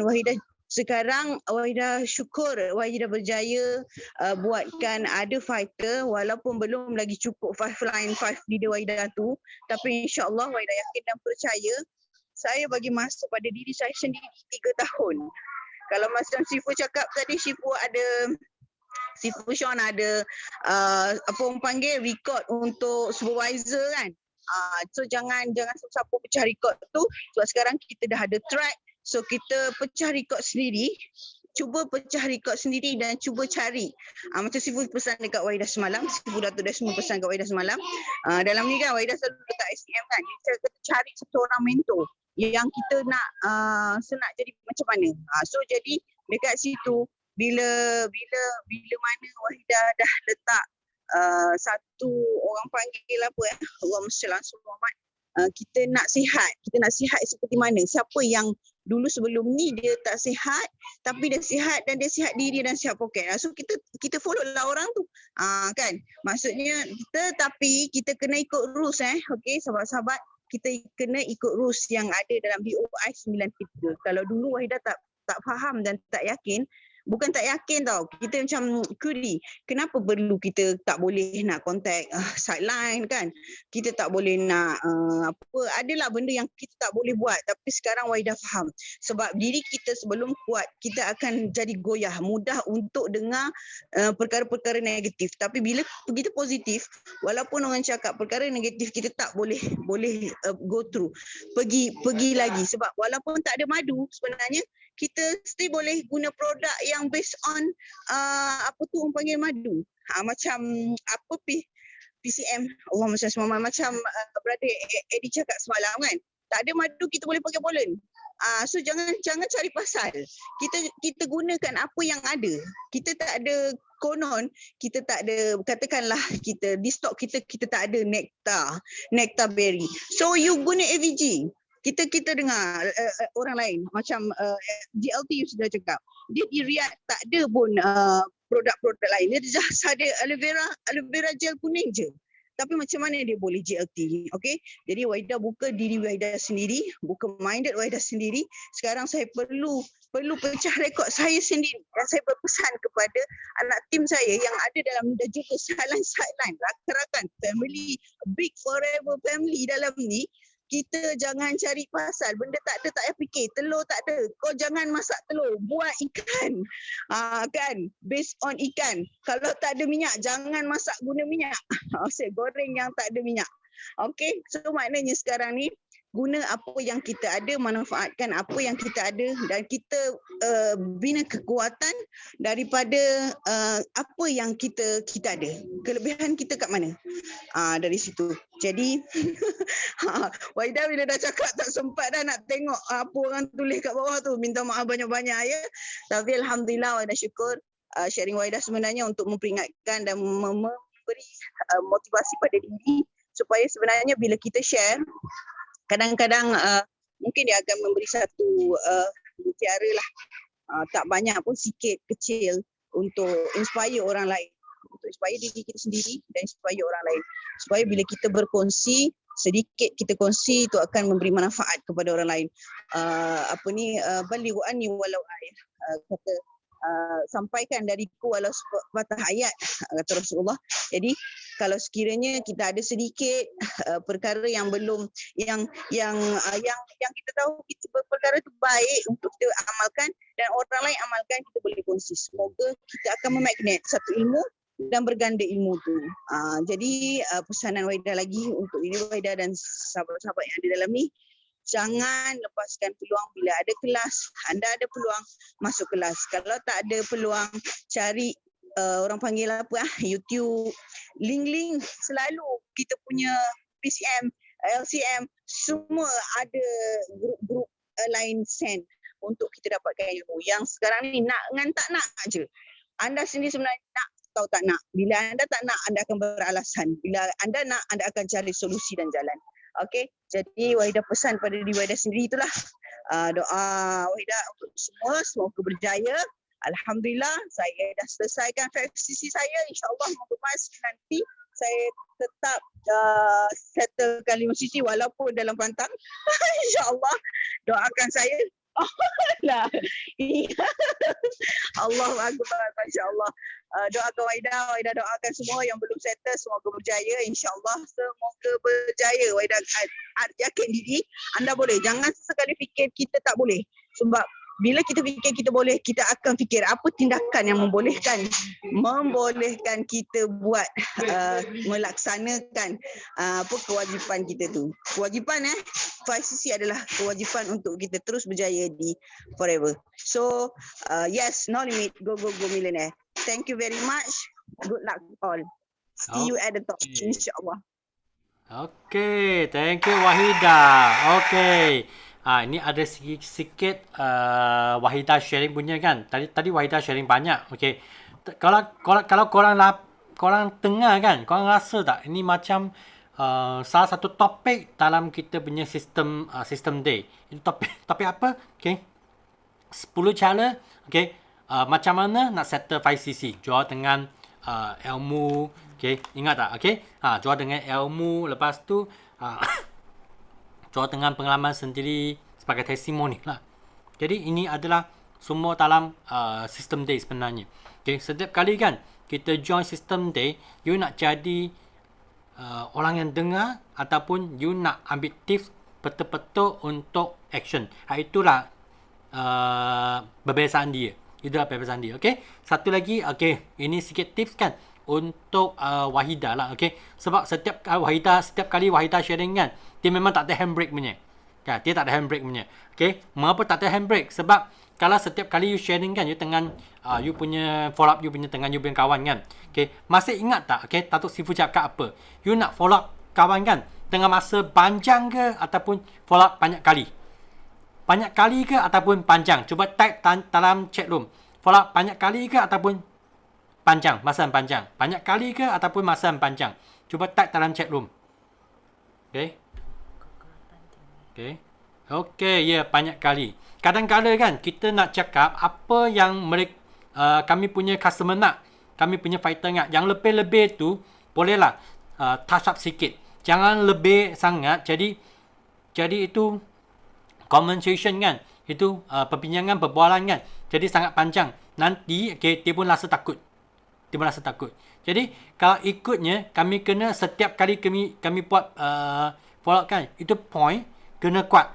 sekarang Wahidah syukur Wahidah berjaya buatkan ada fighter walaupun belum lagi cukup 5 leader Wahidah tu, tapi insya-Allah Wahidah yakin dan percaya. Saya bagi masa pada diri saya sendiri 3 tahun. Kalau macam Sifu cakap tadi, Sifu Sean ada apa orang panggil record untuk supervisor kan. So jangan siapa pecah record tu sebab sekarang kita dah ada track. So kita pecah record sendiri. cuba pecah rekod sendiri dan cuba cari. Macam Sifu pesan dekat Wahida semalam, Sifu Datuk Desmond pesan dekat Wahida semalam. Dalam ni kan Wahida selalu letak SCM kan, dia kata cari satu orang mentor yang kita nak nak jadi macam mana. So jadi dekat situ bila mana Wahida dah letak satu orang panggil apa Allah Mesti Langsung Muhammad, kita nak sihat seperti mana, siapa yang dulu sebelum ni dia tak sihat tapi dia sihat dan dia sihat diri dan sihat poket. So kita follow lah orang tu. Kan? Maksudnya tapi kita kena ikut rules okey sahabat-sahabat, kita kena ikut rules yang ada dalam BOI 93. Kalau dulu Wahida tak faham dan tak yakin, bukan tak yakin tau, kita macam query, kenapa perlu kita tak boleh nak contact sideline kan, kita tak boleh nak adalah benda yang kita tak boleh buat. Tapi sekarang Wahida faham, sebab diri kita sebelum kuat, kita akan jadi goyah, mudah untuk dengar perkara-perkara negatif. Tapi bila kita positif, walaupun orang cakap perkara negatif, kita tak boleh go through, pergi lagi. Sebab walaupun tak ada madu, sebenarnya kita still boleh guna produk yang based on orang panggil madu. Macam PCM, Allah Mesti macam brother Eddie cakap semalam kan. Tak ada madu, kita boleh pakai polen. So jangan cari pasal. Kita gunakan apa yang ada. Kita tak ada konon, kita tak ada, katakanlah kita di stok kita tak ada nectar berry. So you guna AVG. Kita dengar orang lain macam GLT sudah cakap, dia di Riyadh tak ada pun produk-produk lain, dia just ada aloe vera gel kuning je. Tapi macam mana dia boleh GLT? Okay, jadi Wahida buka diri Wahida sendiri, buka minded Wahida sendiri. Sekarang saya perlu pecah rekod saya sendiri, dan saya berpesan kepada anak tim saya yang ada dalam dan juga sideline rakan-rakan family, big forever family dalam ni. Kita jangan cari pasal, benda tak ada tak payah fikir, telur tak ada, kau jangan masak telur, buat ikan. Kan, based on ikan. Kalau tak ada minyak, jangan masak guna minyak. Saya goreng yang tak ada minyak. Okay, so maknanya sekarang ni guna apa yang kita ada, manfaatkan apa yang kita ada, dan kita bina kekuatan daripada apa yang kita ada. Kelebihan kita kat mana? Dari situ. Jadi Wahida bila dah cakap tak sempat dah nak tengok apa orang tulis kat bawah tu. Minta maaf banyak-banyak ya. Tapi alhamdulillah Wahida syukur sharing Wahida sebenarnya untuk memperingatkan dan memberi motivasi pada diri, supaya sebenarnya bila kita share, kadang-kadang mungkin dia akan memberi satu mutiara lah, tak banyak pun, sikit kecil, untuk inspire orang lain, untuk inspire diri kita sendiri dan inspire orang lain, supaya bila kita berkongsi, sedikit kita kongsi itu akan memberi manfaat kepada orang lain. Balighu anni walau ayat, kata sampaikan dariku walau sepatah ayat, kata Rasulullah. Jadi kalau sekiranya kita ada sedikit perkara yang belum, yang kita tahu perkara itu baik untuk kita amalkan dan orang lain amalkan, kita boleh kongsi. Semoga kita akan memagnet satu ilmu dan berganda ilmu tu. Jadi pesanan Wahida lagi untuk ini, Wahida dan sahabat-sahabat yang ada dalam ni, jangan lepaskan peluang. Bila ada kelas, anda ada peluang, masuk kelas. Kalau tak ada peluang, cari orang panggil YouTube, link-link selalu kita punya PCM, LCM, semua ada grup-grup lain send untuk kita dapatkan ilmu. Yang sekarang ni nak dengan tak nak je. Anda sendiri sebenarnya nak atau tak nak. Bila anda tak nak, anda akan beralasan. Bila anda nak, anda akan cari solusi dan jalan. Okey, jadi Wahida pesan pada diri Wahida sendiri itulah. Doa Wahida untuk semua, semoga berjaya. Alhamdulillah, saya dah selesaikan FFCC saya. InsyaAllah Moga Mas nanti saya tetap settlekan 5 sisi walaupun dalam pantang. InsyaAllah, doakan saya. Lah. Allahu Akbar, masya-Allah. Doakan Wahida doakan semua yang belum settle semoga berjaya, insya-Allah semoga berjaya. Wahida yakin diri anda boleh. Jangan sesekali fikir kita tak boleh. Sebab bila kita fikir kita boleh, kita akan fikir apa tindakan yang membolehkan kita buat melaksanakan apa kewajipan kita tu. Kewajipan 5cc adalah kewajipan untuk kita terus berjaya di forever. So yes, no limit, go millionaire. Thank you very much. Good luck all. See you at the top, insyaAllah. Okay, thank you Wahidah. Okay. Ini ada sikit Wahidah sharing punya kan. Tadi Wahidah sharing banyak. Okay. Kalau korang dengar kan, korang rasa tak ini macam salah satu topik dalam kita punya sistem day. Itu topik apa? Okay. 10 cara, okay. Macam mana nak settle 5cc. Jual dengan ilmu. Okay, ingat tak? Okay, jual dengan ilmu, lepas tu jual dengan pengalaman sendiri sebagai testimoni lah. Jadi ini adalah semua dalam system day sebenarnya. Okay, setiap kali kan kita join system day, you nak jadi orang yang dengar ataupun you nak ambil tips betul-betul untuk action. Itulah perbezaan dia. Itulah perbezaan dia. Okay, satu lagi, okay, ini sikit tips kan untuk Wahidah lah, okay. Sebab setiap kali Wahidah sharing kan, dia memang tak ada handbrake punya. Kan, dia tak ada handbrake punya. Okay, mengapa tak ada handbrake? Sebab kalau setiap kali you sharing kan, you dengan you punya follow up, you punya dengan you punya kawan kan. Okay, masih ingat tak? Okay, Datuk Sifu cakap apa? You nak follow up kawan kan, dengan masa panjang ke ataupun follow up banyak kali? Banyak kali ke ataupun panjang? Cuba type dalam chat room. Follow up banyak kali ke ataupun panjang, masa yang panjang. Banyak kali ke ataupun masa yang panjang? Cuba type dalam chat room. Okay. Okay. Okay, ya, banyak kali. Kadang-kadang kan kita nak cakap apa yang kami punya customer nak, kami punya fighter nak. Yang lebih-lebih tu bolehlah touch up sikit. Jangan lebih sangat. Jadi itu conversation kan. Itu perbincangan, berbualan kan. Jadi sangat panjang. Nanti okay, dia pun rasa takut. Dia merasa takut. Jadi kalau ikutnya kami kena setiap kali kami buat follow up kan, itu point kena kuat.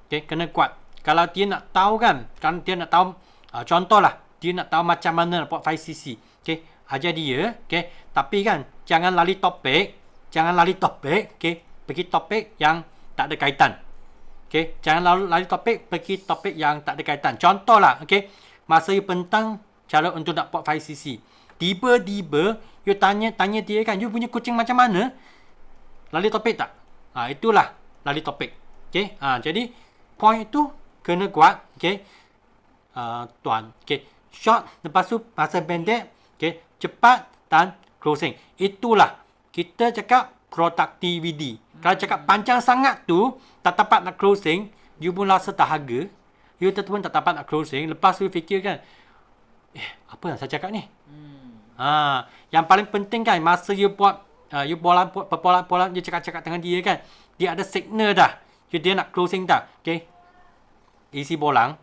Okay, kena kuat. Kalau dia nak tahu kan, dia nak tahu contohlah, dia nak tahu macam mana nak buat 5cc. Okay, ajar dia. Okay, tapi kan jangan lari topik. Okay, pergi topik yang tak ada kaitan. Okay, jangan lari topik, pergi topik yang tak ada kaitan. Contohlah, okay, masa you pentang cara untuk nak buat 5cc. Tiba-tiba you tanya dia kan, you punya kucing macam mana? Lari topik tak? Itulah lari topik. Okay, jadi point itu kena kuat. Okay, tuan. Okay, short, lepas tu masa pendek. Okay, cepat dan closing. Itulah kita cakap productivity. Kalau cakap panjang sangat tu, tak dapat nak closing, you pun rasa dahaga. You pun tak dapat nak closing. Lepas tu fikir kan, apa yang saya cakap ni? Yang paling penting kan, masa you buat perpolaan you cakap-cakap dengan dia kan, dia ada signal dah. Dia nak closing dah. Okay, isi bolang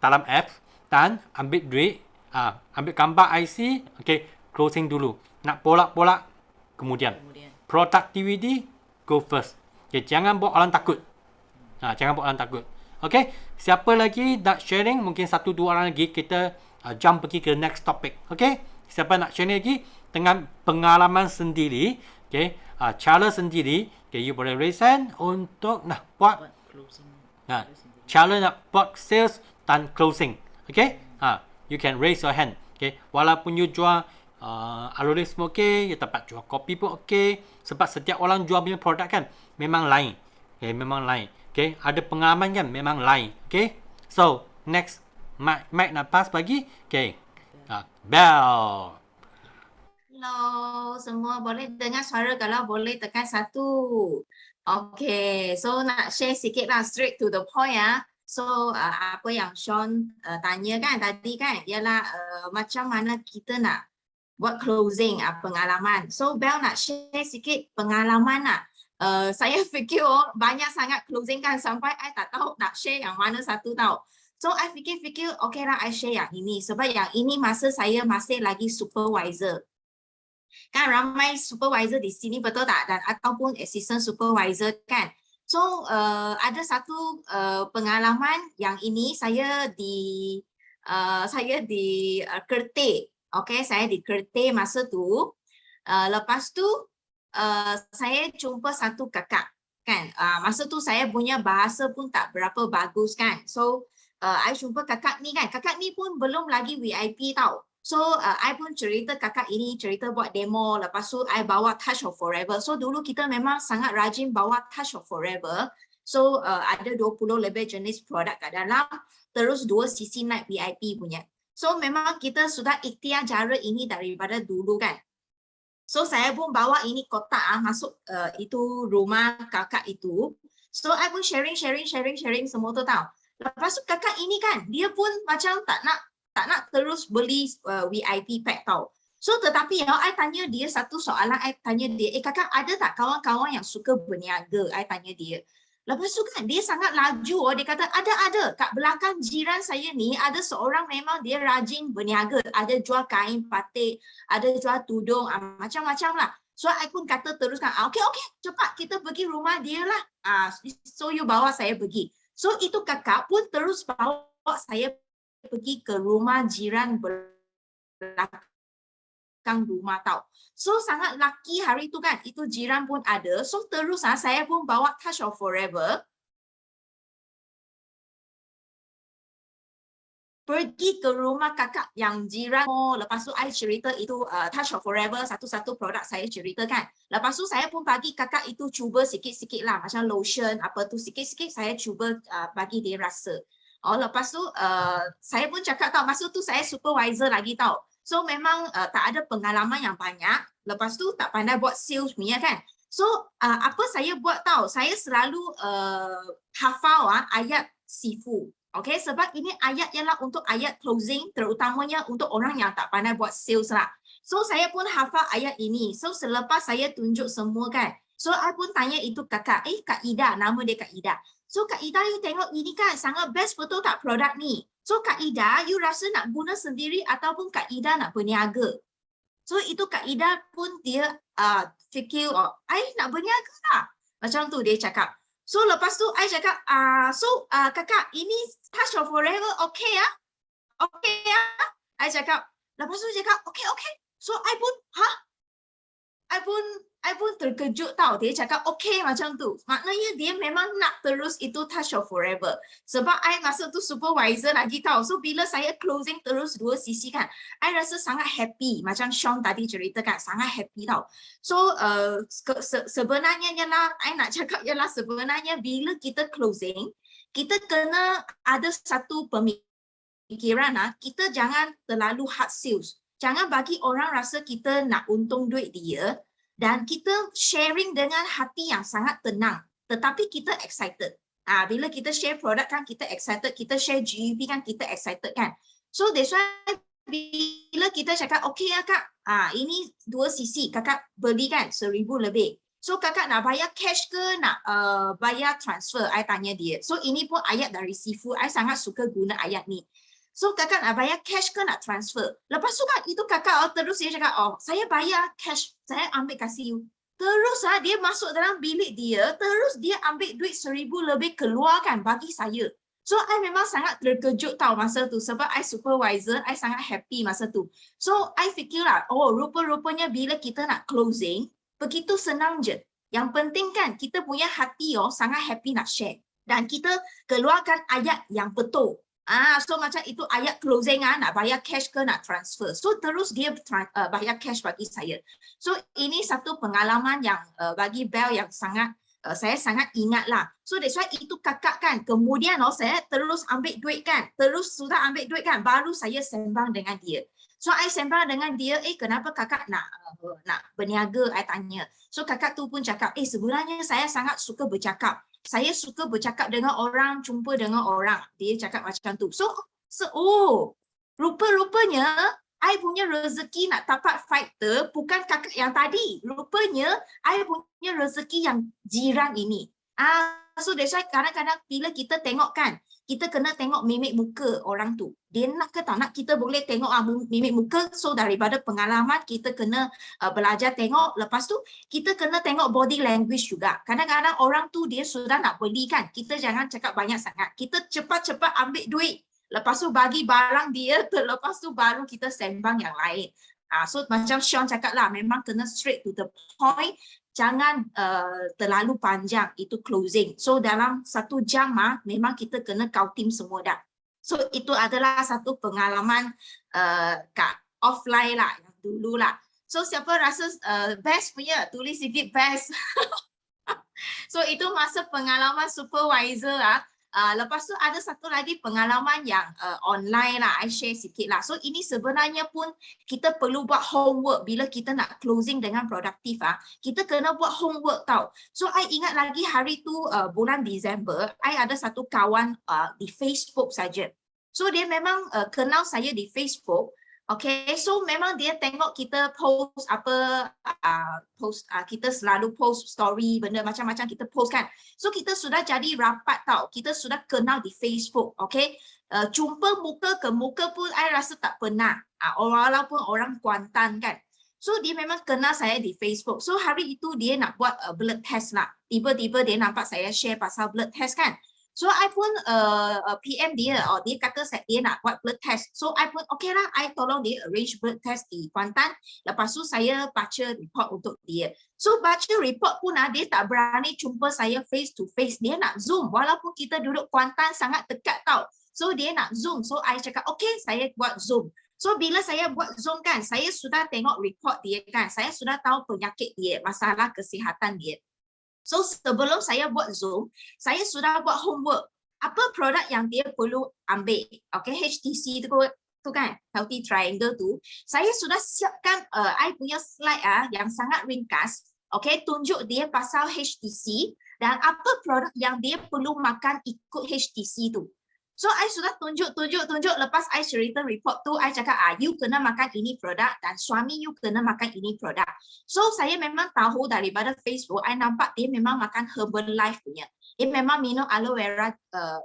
dalam app dan ambil duit, ambil gambar IC, okay, closing dulu. Nak polak kemudian. Productivity go first. Okay, jangan buat orang takut. Jangan buat orang takut. Okay, siapa lagi nak sharing? Mungkin 1-2 orang lagi kita jump pergi ke next topic. Okay, siapa nak sharing lagi dengan pengalaman sendiri, okay, cara sendiri, okay, you boleh raise hand untuk nak buat cara nak buat sales dan closing. Okay, you can raise your hand. Okay, walaupun you jual algoritma okay, you dapat jual kopi pun okay, sebab setiap orang jual punya produk kan memang lain. Okay, memang lain. Okay, ada pengalaman kan memang lain. Okay, so next mic nak pass bagi. Okay, bell. Hello, semua boleh dengar suara? Kalau boleh tekan 1. Okay, so nak share sikit lah, straight to the point ya. So apa yang Sean tanya kan tadi kan, ialah macam mana kita nak buat closing pengalaman. So Bel nak share sikit pengalaman lah. Saya fikir banyak sangat closing kan sampai I tak tahu nak share yang mana satu tahu. So I fikir okay lah I share yang ini. Sebab yang ini masa saya masih lagi supervisor. Kan ramai supervisor di sini betul tak? Dan ataupun assistant supervisor kan. So ada satu pengalaman yang ini saya di Kerteh. Okay, saya di Kerteh masa tu. Lepas tu saya jumpa satu kakak kan. Masa tu saya punya bahasa pun tak berapa bagus kan. So I jumpa kakak ni kan. Kakak ni pun belum lagi VIP tau. So I pun cerita kakak ini cerita buat demo. Lepas tu I bawa Touch of Forever. So dulu kita memang sangat rajin bawa Touch of Forever. So ada 20 lebih jenis produk kat dalam. Terus 2 sisi naik VIP punya. So memang kita sudah ikhtiar cara ini daripada dulu kan. So saya pun bawa ini kotak masuk itu rumah kakak itu. So I pun sharing semua tu tau. Lepas tu kakak ini kan dia pun macam tak nak terus beli VIP pack tau. So tetapi I tanya dia satu soalan, I tanya dia, kakak ada tak kawan-kawan yang suka berniaga? I tanya dia. Lepas tu kan dia sangat laju, dia kata ada kat belakang jiran saya ni ada seorang memang dia rajin berniaga, ada jual kain batik, ada jual tudung, macam-macam lah. So I pun kata teruskan, okay, cepat kita pergi rumah dia lah. So you bawa saya pergi. So itu kakak pun terus bawa saya pergi ke rumah jiran belakang rumah tau. So sangat lucky hari tu kan, itu jiran pun ada. So terus saya pun bawa Touch of Forever pergi ke rumah kakak yang jiran. Lepas tu I cerita itu Touch of Forever, satu-satu produk saya ceritakan. Lepas tu saya pun bagi kakak itu cuba sikit-sikit lah, macam lotion apa tu sikit-sikit saya cuba bagi dia rasa. Lepas tu saya pun cakap tau, masa tu saya supervisor lagi tau. So memang tak ada pengalaman yang banyak. Lepas tu tak pandai buat sales punya kan. So apa saya buat tau, saya selalu hafal ayat Sifu. Okay, sebab ini ayat ialah untuk ayat closing, terutamanya untuk orang yang tak pandai buat sales lah. So saya pun hafal ayat ini. So selepas saya tunjuk semua kan, so I pun tanya itu kakak, Kak Ida, nama dia Kak Ida. So Kak Ida, you tengok ini kan sangat best betul tak produk ni? So Kak Ida, you rasa nak guna sendiri ataupun Kak Ida nak berniaga? So itu Kak Ida pun dia fikir, nak berniaga lah. Macam tu dia cakap. So lepas tu I cakap, kakak ini Touch of Forever okay ya? Okay ya? I cakap, lepas tu dia cakap okay. So I pun, I pun terkejut tau. Dia cakap okay macam tu. Maknanya dia memang nak terus itu Touch of Forever. Sebab I masa tu supervisor lagi tau. So bila saya closing terus 2 sisi kan, I rasa sangat happy. Macam Sean tadi ceritakan, sangat happy tau. So sebenarnya ialah, I nak cakap ialah sebenarnya bila kita closing, kita kena ada satu pemikiran, kita jangan terlalu hard sales. Jangan bagi orang rasa kita nak untung duit dia. Dan kita sharing dengan hati yang sangat tenang. Tetapi kita excited. Bila kita share produk kan kita excited. Kita share GEP kan kita excited kan. So that's why bila kita cakap okay ya kak. Ini 2 sisi. Kakak beli kan 1,000 lebih. So kakak nak bayar cash ke nak bayar transfer? I tanya dia. So ini pun ayat dari Sifu. I sangat suka guna ayat ni. So kakak nak bayar cash ke nak transfer? Lepas tu kan itu kakak terus dia cakap, saya bayar cash, saya ambil kasih you. Terus dia masuk dalam bilik dia, terus dia ambil duit 1,000 lebih keluarkan bagi saya. So I memang sangat terkejut tau masa tu sebab I supervisor, I sangat happy masa tu. So I fikirlah, rupa-rupanya bila kita nak closing, begitu senang je. Yang penting kan kita punya hati sangat happy nak share. Dan kita keluarkan ayat yang betul. So macam itu ayat closing nak bayar cash ke nak transfer. So terus dia bayar cash bagi saya. So ini satu pengalaman yang bagi Bel yang sangat saya sangat ingat lah. So that's why itu kakak kan. Kemudian saya terus ambil duit kan. Terus sudah ambil duit kan. Baru saya sembang dengan dia. So I sembang dengan dia, kenapa kakak nak berniaga? I tanya. So kakak tu pun cakap, sebenarnya saya sangat suka bercakap. Saya suka bercakap dengan orang, jumpa dengan orang. Dia cakap macam tu. So rupa-rupanya I punya rezeki nak dapat fighter bukan kakak yang tadi. Rupanya I punya rezeki yang jiran ini. So that's why kadang-kadang bila kita tengok kan, kita kena tengok mimik muka orang tu. Dia nak ke tak nak, kita boleh tengok mimik muka. So daripada pengalaman kita kena belajar tengok. Lepas tu kita kena tengok body language juga. Kadang-kadang orang tu dia sudah nak beli kan. Kita jangan cakap banyak sangat. Kita cepat-cepat ambil duit. Lepas tu bagi barang dia, lepas tu baru kita sembang yang lain. So macam Sean cakap lah, memang kena straight to the point. Jangan terlalu panjang itu closing. So dalam 1 jam memang kita kena kau tim semua dah. So itu adalah satu pengalaman kat offline lah, yang dulu lah. So siapa rasa best punya, tulis sikit best. So itu masa pengalaman supervisor lah. Lepas tu ada satu lagi pengalaman yang online lah, I share sikit lah. So ini sebenarnya pun kita perlu buat homework bila kita nak closing dengan produktif. Kita kena buat homework tau. So I ingat lagi hari tu bulan Disember, I ada satu kawan di Facebook saja. So dia memang kenal saya di Facebook. Okay, so memang dia tengok kita post apa, kita selalu post story, benda macam-macam kita post kan. So kita sudah jadi rapat tau, kita sudah kenal di Facebook, okay. Jumpa muka ke muka pun I rasa tak pernah, walaupun orang Kuantan kan. So dia memang kenal saya di Facebook. So hari itu dia nak buat blood test lah. Tiba-tiba dia nampak saya share pasal blood test kan. So I pun PM dia, dia kata dia nak buat blood test. So I pun okay lah, I tolong dia arrange blood test di Kuantan. Lepas tu saya baca report untuk dia. So baca report pun dia tak berani jumpa saya face to face. Dia nak Zoom walaupun kita duduk Kuantan sangat dekat tau. So dia nak Zoom. So I cakap okay, saya buat Zoom. So bila saya buat Zoom kan, saya sudah tengok report dia kan. Saya sudah tahu penyakit dia, masalah kesihatan dia. So sebelum saya buat Zoom, saya sudah buat homework. Apa produk yang dia perlu ambil? Okay, HTC tu kan, Healthy Triangle tu. Saya sudah siapkan I punya slide yang sangat ringkas. Okay, tunjuk dia pasal HTC dan apa produk yang dia perlu makan ikut HTC tu. So I sudah tunjuk. Lepas I cerita report tu, I cakap you kena makan ini produk dan suami you kena makan ini produk. So saya memang tahu daripada Facebook, I nampak dia memang makan Herbalife punya. Dia memang minum aloe vera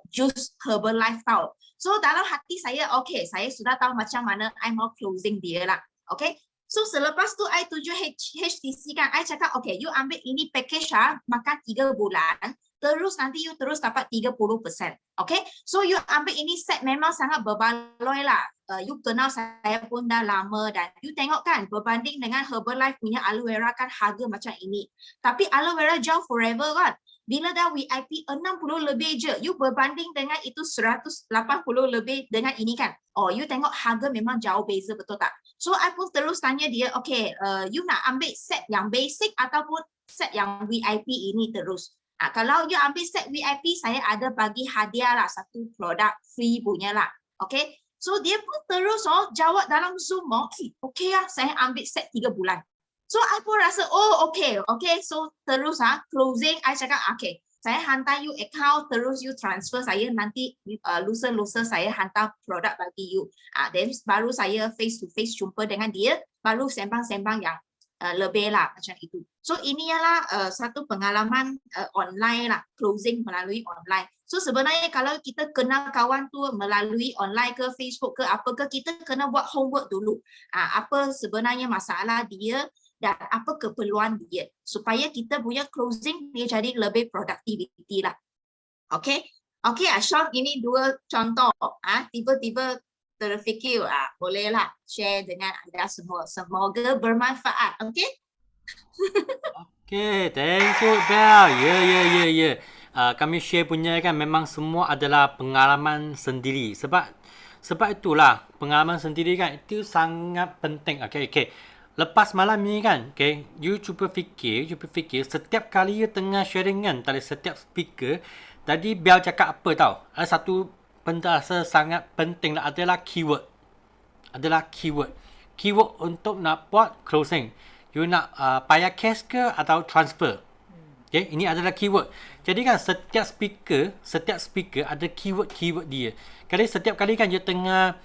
juice Herbalife tau. So dalam hati saya, okay, saya sudah tahu macam mana I mau closing dia lah. Okay. So selepas tu I tunjuk HTC kan, I cakap okay, you ambil ini package makan 3 bulan. Terus nanti you terus dapat 30%. Okay, so you ambil ini set memang sangat berbaloi lah. You kenal saya pun dah lama dan you tengok kan berbanding dengan Herbalife punya aloe vera kan harga macam ini. Tapi aloe vera jauh forever kan. Bila dah VIP 60 lebih je, you berbanding dengan itu 180 lebih dengan ini kan. Oh, you tengok harga memang jauh beza, betul tak? So I pun terus tanya dia, okay, you nak ambil set yang basic ataupun set yang VIP ini terus? Kalau you ambil set VIP, saya ada bagi hadiah lah satu produk free punya lah. Okay. So dia pun terus jawab dalam Zoom. Okay lah, saya ambil set 3 bulan. So I pun rasa, okay. So terus closing, I cakap, okay. Saya hantar you account, terus you transfer saya nanti lusa-lusa saya hantar produk bagi you. Then baru saya face to face jumpa dengan dia, baru sembang-sembang yang lebih lah macam itu. So ini ialah satu pengalaman online lah, closing melalui online. So sebenarnya kalau kita kenal kawan tu melalui online ke Facebook ke apa ke, kita kena buat homework dulu. Apa sebenarnya masalah dia dan apa keperluan dia supaya kita punya closing dia jadi lebih productivity lah. Okay, Sean, ini 2 contoh. Tiba-tiba terfikir, bolehlah share dengan anda semua. Semoga bermanfaat. Okay? Okay, thank you Bel. Ya. Kami share punya kan memang semua adalah pengalaman sendiri. Sebab itulah pengalaman sendiri kan itu sangat penting. Okay. Lepas malam ni kan, okay, you cuba fikir setiap kali you tengah sharing kan, tadi setiap speaker, tadi Bel cakap apa tau? Ada satu benda sangat penting lah, adalah keyword. Keyword untuk nak buat closing. You nak payah cash ke atau transfer. Okay, ini adalah keyword. Jadi kan setiap speaker ada keyword dia. Kali setiap kali kan you tengah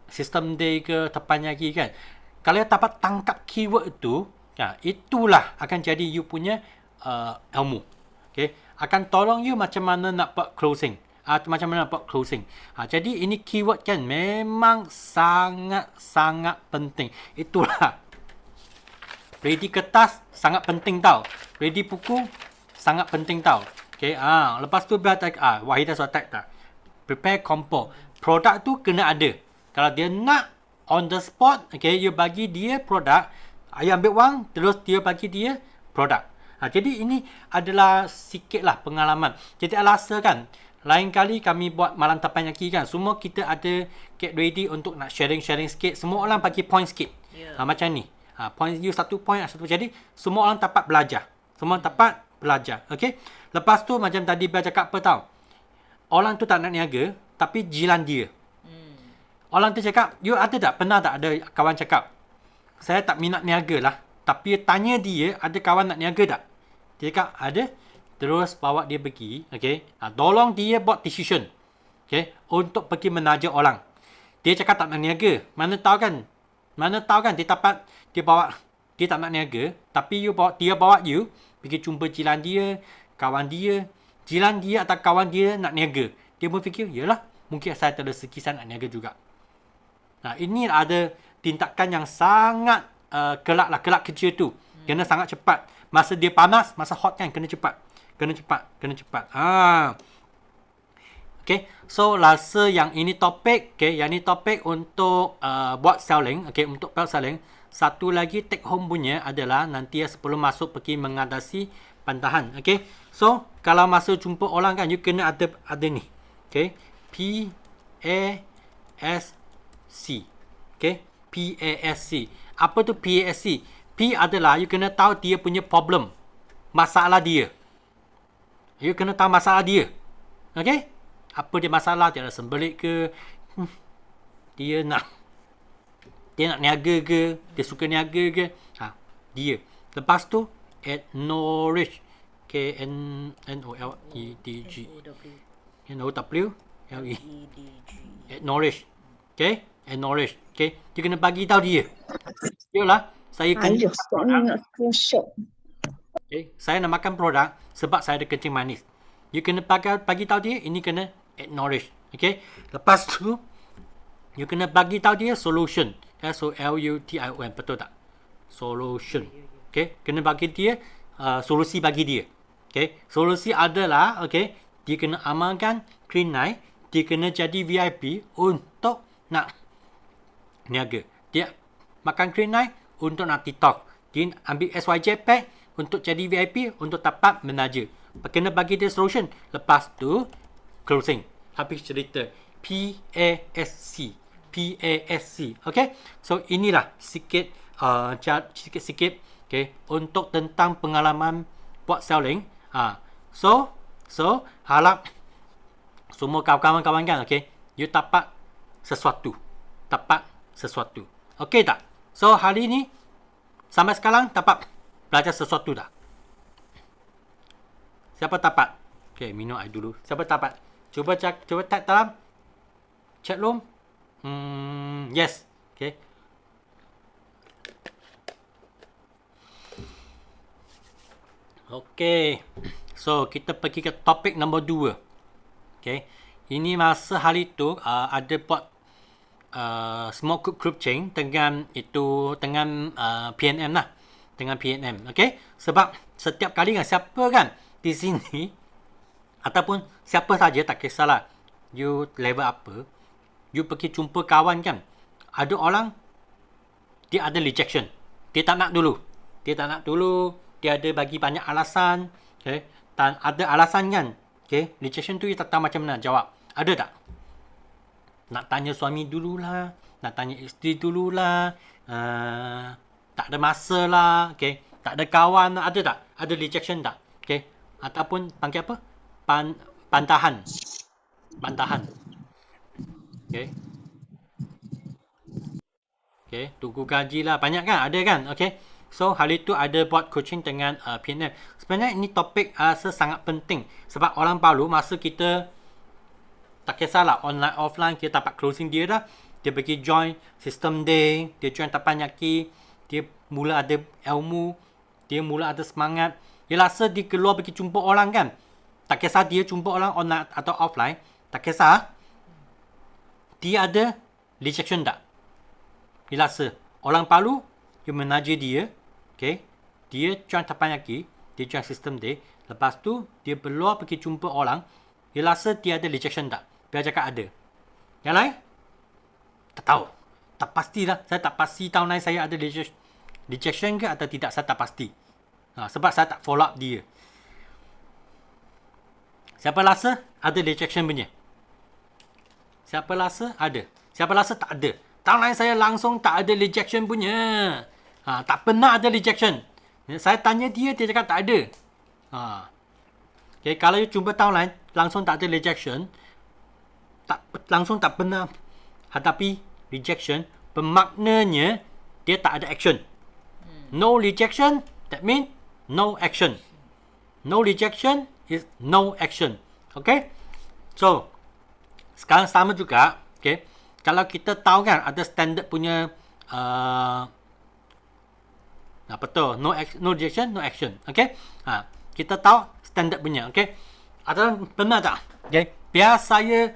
system day ke tepan lagi kan, kalau you dapat tangkap keyword itu, itulah akan jadi you punya ilmu. Okay, akan tolong you macam mana nak buat closing. Macam mana buat closing. Jadi ini keyword kan memang sangat-sangat penting. Itulah. Ready kertas sangat penting tau. Ready buku sangat penting tau. Okay, lepas tu Wahidah sudah tag dah. Prepare compo. Produk tu kena ada. Kalau dia nak on the spot, okay, you bagi dia produk, you ambil wang, terus dia bagi dia produk. Jadi ini adalah sikit lah pengalaman. Jadi rasa kan, lain kali kami buat malam tapanyaki kan, semua kita ada get ready untuk nak sharing-sharing sikit. Semua orang bagi point sikit. Macam ni. Point you satu point, satu. Jadi semua orang dapat belajar. Semua orang dapat belajar. Okay. Lepas tu macam tadi Bel cakap apa tau. Orang tu tak nak niaga, tapi jiran dia. Orang tu cakap, you ada tak? Pernah tak ada kawan cakap, saya tak minat niaga lah. Tapi tanya dia, ada kawan nak niaga tak? Dia cakap, ada. Terus bawa dia pergi. Okay. Tolong dia buat decision. Okay. Untuk pergi menaja orang. Dia cakap tak nak niaga. Mana tahu kan dia dapat, dia tak nak niaga. Tapi dia bawa you pergi jumpa jiran dia, kawan dia. Jiran dia atau kawan dia nak niaga. Dia berfikir, yalah, mungkin saya ada rezeki saya nak niaga juga. Ini ada tindakan yang sangat kelak kecil tu. Kena sangat cepat. Masa dia panas, masa hot kan, kena cepat. Okay, so rasa yang ini topik, okay, yang ini topik untuk buat selling, okay, untuk buat selling. Satu lagi take home punya adalah nanti sebelum masuk pergi mengatasi pantahan, okay. So kalau masa jumpa orang kan, you kena ada ni, okay, PASC, okay, PASC. Apa tu PASC? P adalah you kena tahu dia punya problem, masalah dia. You kena tahu masalah dia, okay. Apa dia masalah? Dia ada sembelit ke? Dia nak niaga ke? Dia suka niaga ke? Dia. Lepas tu acknowledge. KNOLEDG. NOWLE. Acknowledge. Okay? Acknowledge. Okay? Dia kena bagi tahu dia. Yalah, saya kena okay, saya nak makan produk sebab saya ada kencing manis. You kena bagi tahu dia, ini kena acknowledge. Okay? Lepas tu you kena bagi tahu dia solution. SOLUTION. Betul tak? Solution. Okay? Kena bagi dia solusi bagi dia. Okay? Solusi adalah, okay, dia kena amalkan Green Night. Dia kena jadi VIP untuk nak niaga. Dia makan Green Night untuk nak TikTok. Dia ambil SYJ pack untuk jadi VIP untuk dapat menaja. Kena bagi dia solution. Lepas tu closing. Habis cerita. PASC. Okay. So inilah sikit okay, untuk tentang pengalaman buat selling. So harap semua kawan-kawan kan, okay, you dapat sesuatu. Okay tak? So hari ni sampai sekarang dapat belajar sesuatu dah. Siapa dapat? Okay, minum air dulu. Siapa dapat? Cuba tag dalam chat room. Yes. Okay. Okay. So kita pergi ke topik nombor 2. Okay. Ini masa hari tu ada buat small group chain dengan PNM lah. Dengan PNM. Okay. Sebab setiap kali kan siapa kan di sini ataupun siapa saja tak kisahlah you level apa, you pergi jumpa kawan kan, ada orang dia ada rejection, dia tak nak dulu, dia ada bagi banyak alasan, okay, dan ada alasan kan, okay, rejection tu you tak tahu macam mana jawab. Ada tak? Nak tanya suami dululah, nak tanya isteri dululah, tak ada masa lah, okay, tak ada kawan, ada tak? Ada rejection tak? Okay, ataupun panggil apa? Bantahan. Okay. Okay, tunggu gaji lah. Banyak kan? Ada kan? Okay. So, hari tu ada buat coaching dengan PNM. Sebenarnya ini topik sangat penting. Sebab orang baru, masa kita tak kisahlah online, offline, kita dapat closing dia dah. Dia pergi join system day, dia join tapanyaki, dia mula ada ilmu, dia mula ada semangat. Dia rasa dia keluar pergi jumpa orang kan. Tak kisah dia jumpa orang online atau offline, Tak kisah dia ada rejection tak. Dia rasa orang Palu, you menaja dia, okay, dia cuang tapanyaki, dia cuang sistem dia, lepas tu dia keluar pergi jumpa orang, dia rasa dia ada rejection tak. Dia cakap ada. Yang lain? Tak tahu. Tak pastilah. Saya tak pasti tahun lain saya ada rejection ke atau tidak, saya tak pasti. Sebab saya tak follow up dia. Siapa rasa ada rejection punya? Siapa rasa ada? Siapa rasa tak ada? Tahun lain saya langsung tak ada rejection punya. Tak pernah ada rejection. Saya tanya dia, dia cakap tak ada. Okay, kalau you cuba tahun lain langsung tak ada rejection, langsung tak pernah hadapi rejection, bermaknanya dia tak ada action. No rejection, that means no action. No rejection is no action. Okay? So, sekarang sama juga. Okay? Kalau kita tahu kan ada standard punya apa tu? No rejection, no action. Okay? Kita tahu standard punya. Okay? Ada benar tak? Okay? Biar saya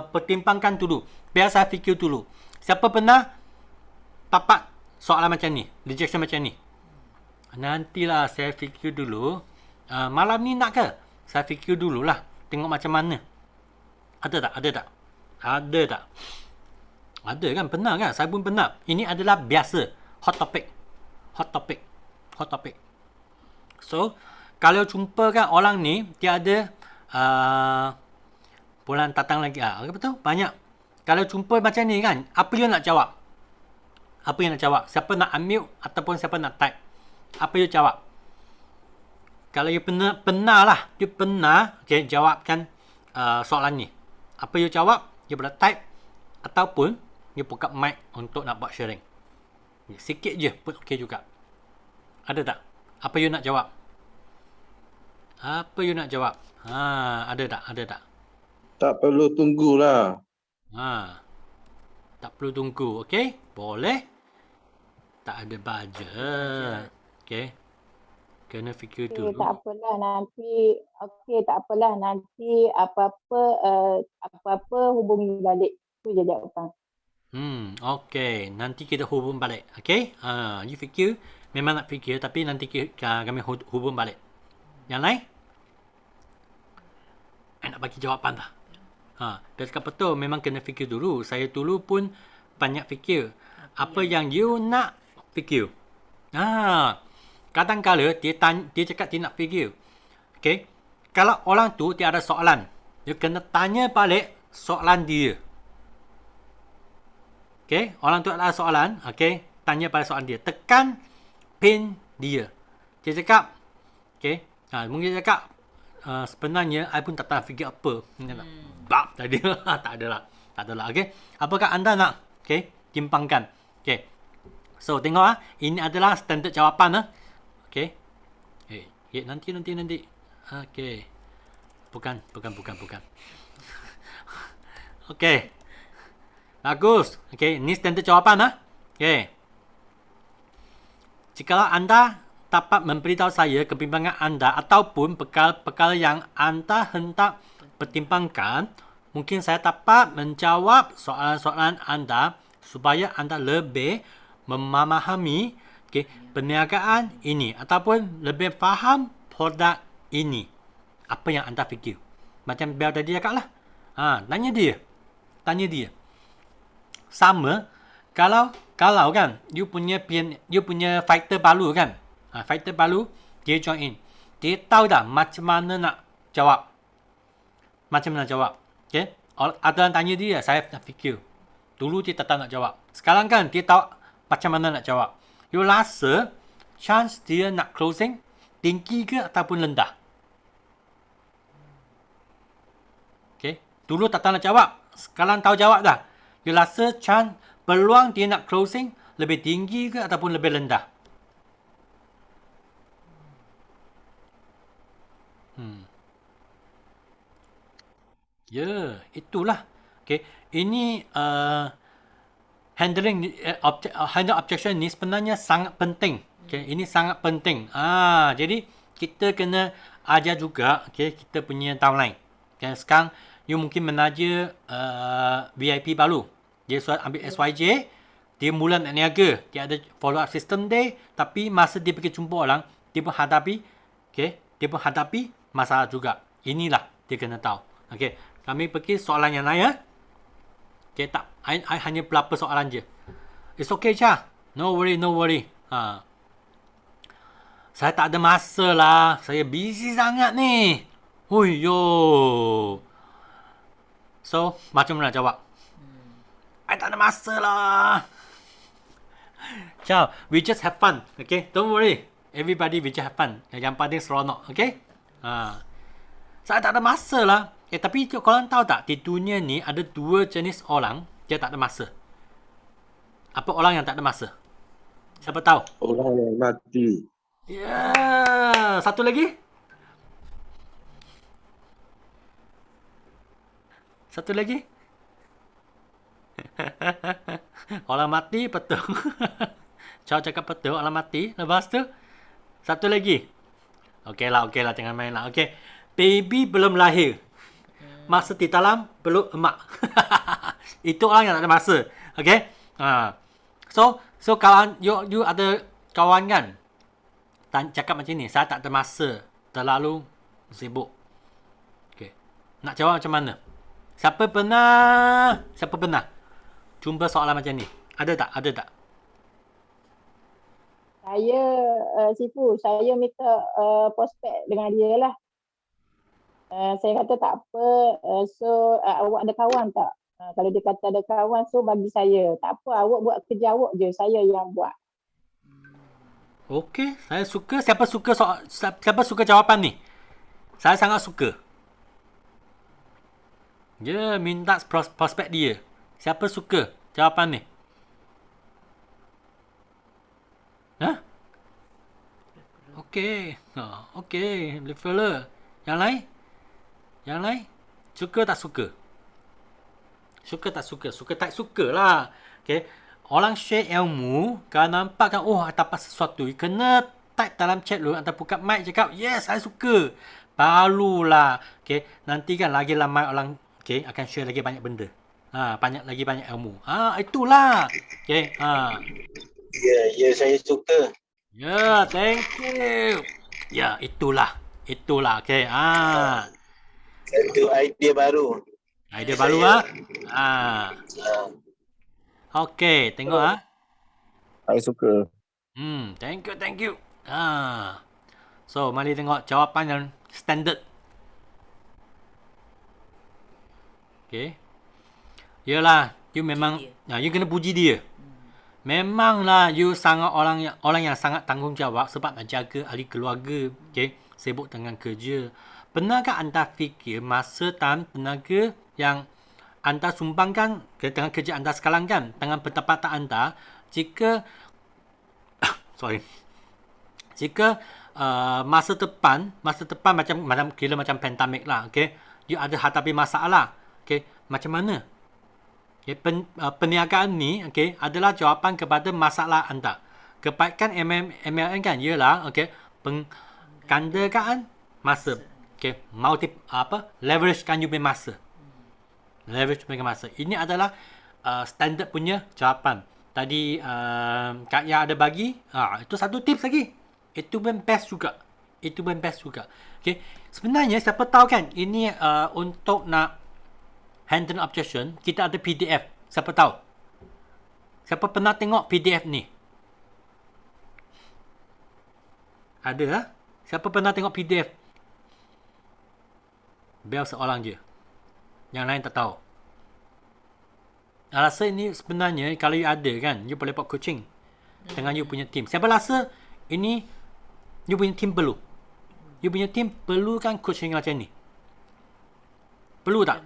pertimbangkan dulu. Biar saya fikir dulu. Siapa pernah dapat soalan macam ni? Rejection macam ni? Nantilah saya fikir dulu. Malam ni nak ke? Saya fikir dululah. Tengok macam mana. Ada tak? Ada tak? Ada tak? Ada kan? Pernah kan? Saya pun pernah. Ini adalah biasa. Hot topic. Hot topic. Hot topic. So, kalau jumpa kan orang ni, dia ada bulan datang lagi. Apa betul? Banyak. Kalau jumpa macam ni kan, apa you nak jawab? Apa you nak jawab? Siapa nak unmute ataupun siapa nak type? Apa you jawab? Kalau you pernah lah. You pernah okay, jawabkan soalan ni. Apa you jawab? You boleh type ataupun you buka mic untuk nak buat sharing. Sikit je pun okey juga. Ada tak? Apa you nak jawab? Apa you nak jawab? Ada tak? Ada tak? Tak perlu tunggulah. Tak perlu tunggu. Okey? Boleh? Tak ada budget. Okey? Kena fikir dulu. Tak apalah nanti. Okey, tak apalah nanti apa-apa hubungi balik. Itu je jawapan. Okey. Nanti kita hubung balik. Okey? You fikir. Memang nak fikir. Tapi nanti kami hubung balik. Yang lain? Nak bagi jawapan tak? Dia cakap betul. Memang kena fikir dulu. Saya dulu pun banyak fikir. Apa yang you nak fikir. Kadang-kadang dia cakap dia nak fikir. Okay? Kalau orang tu dia ada soalan, you kena tanya balik soalan dia. Okay? Orang tu ada soalan, okay? Tanya balik soalan dia. Tekan pin dia. Dia cakap, okay? Mungkin dia cakap, sebenarnya I pun tak tahu fikir apa. Bab tadi. Tak adalah. Tak adalah. Okay? Apakah anda nak? Okay? Timbangkan. Okay? So, tengok ini adalah standard jawapan. Okay. Nanti. Okay. Bukan. Okay. Bagus. Okay. Ini standard jawapan. Okay. Jika anda dapat memberitahu saya kebimbangan anda ataupun bekal-bekal yang anda hendak pertimbangkan, mungkin saya dapat menjawab soalan-soalan anda supaya anda lebih memahami perniagaan ini ataupun lebih faham produk ini. Apa yang anda fikir? Macam Bel tadi cakap lah. Tanya dia. Sama kalau kan you punya fighter baru kan. Fighter baru dia join in. Dia tahu dah macam mana nak jawab. Okay? Ada yang tanya dia, saya nak fikir. Dulu dia tak tahu nak jawab. Sekarang kan dia tahu macam mana nak jawab. You rasa chance dia nak closing tinggi ke ataupun rendah? Okay. Dulu tak tahu nak jawab. Sekarang tahu jawab dah. You rasa chance peluang dia nak closing lebih tinggi ke ataupun lebih rendah? Itulah. Okay. Ini handling objection ni sebenarnya sangat penting. Okay, ini sangat penting. Jadi kita kena ajar juga, okay, kita punya downline. Okay, sekarang you mungkin menaja VIP baru. Dia ambil SYJ, dia mula nak niaga. Dia ada follow up system dia, tapi masa dia pergi jumpa orang, dia pun hadapi, dia pun hadapi masalah juga. Inilah dia kena tahu. Okay, kami pergi soalan yang lain ya. Okay, tak, I hanya berapa soalan je. It's okay, Cha. No worry, no worry. Saya tak ada masa lah. Saya busy sangat ni. Huyo. So, macam mana jawab? I tak ada masa lah. Ciao. We just have fun. Okay? Don't worry. Everybody we just have fun. Yang penting seronok. Okay? Saya tak ada masa lah. Tapi korang tahu tak? Di dunia ni ada 2 jenis orang dia tak ada masa. Apa orang yang tak ada masa? Siapa tahu? Orang yang mati. Yeah. Satu lagi? Satu lagi? Orang mati betul. Chow cakap betul, orang mati. Lepas tu satu lagi. Okey lah, jangan main lah. Okey. Baby belum lahir. Masa di dalam peluk emak. Itu orang yang tak ada masa. Okey. So kawan you ada kawan kan? Cakap macam ni, saya tak ada masa, terlalu sibuk. Okey. Nak jawab macam mana? Siapa pernah jumpa soalan macam ni? Ada tak? Saya, Sifu, saya minta prospek dengan dia lah. Saya kata tak apa, so awak ada kawan tak? Kalau dia kata ada kawan, so bagi saya. Tak apa, awak buat kerja awak je, saya yang buat. Okey, saya suka. Siapa suka jawapan ni? Saya sangat suka. Dia minta prospek dia. Siapa suka jawapan ni? Okey. Okey, boleh fella. Yang lain? Suka tak suka? Suka tak suka lah. Okey. Orang share ilmu, kalau nampak kan, dapat sesuatu, kena type dalam chat dulu, atau buka mic cakap, yes, saya suka. Barulah, okay, nanti kan lagi ramai orang, okay, akan share lagi banyak benda. Banyak ilmu. Itulah. Okay, Ya, saya suka. Ya, thank you. Ya, itulah, okay. Satu idea baru. Idea baru Okey, tengok Saya suka. Thank you. So, mari tengok jawapan yang standard. Okey. Yalah, you memang you kena puji dia. Memanglah you sangat orang yang sangat tanggungjawab sebab nak jaga ahli keluarga, okey, sibuk dengan kerja. Pernahkah anda fikir masa dan tenaga yang anda sumbangkan dengan kerja anda sekarang kan, dengan pendapatan anda, jika masa depan macam pandemik lah, okey, you ada hadapi masalah, okey, macam mana? Okay, perniagaan ni, okey, adalah jawapan kepada masalah anda. Kebaikan MLM kan ialah, okey, penggandakan masa, okey, leverage-kan you punya masa. Ini adalah standard punya jawapan. Tadi Kak Ya ada bagi, itu satu tips lagi. Itu pun best juga. Okay. Sebenarnya siapa tahu kan, ini untuk nak handle objection, kita ada PDF. Siapa tahu? Siapa pernah tengok PDF ni? Ada Siapa pernah tengok PDF? Bel seorang je. Yang lain tak tahu. Rasa ini sebenarnya kalau you ada kan, you boleh buat coaching dengan you punya team. Siapa rasa ini you punya team perlu? You punya team perlu kan coaching macam ni? Perlu tak?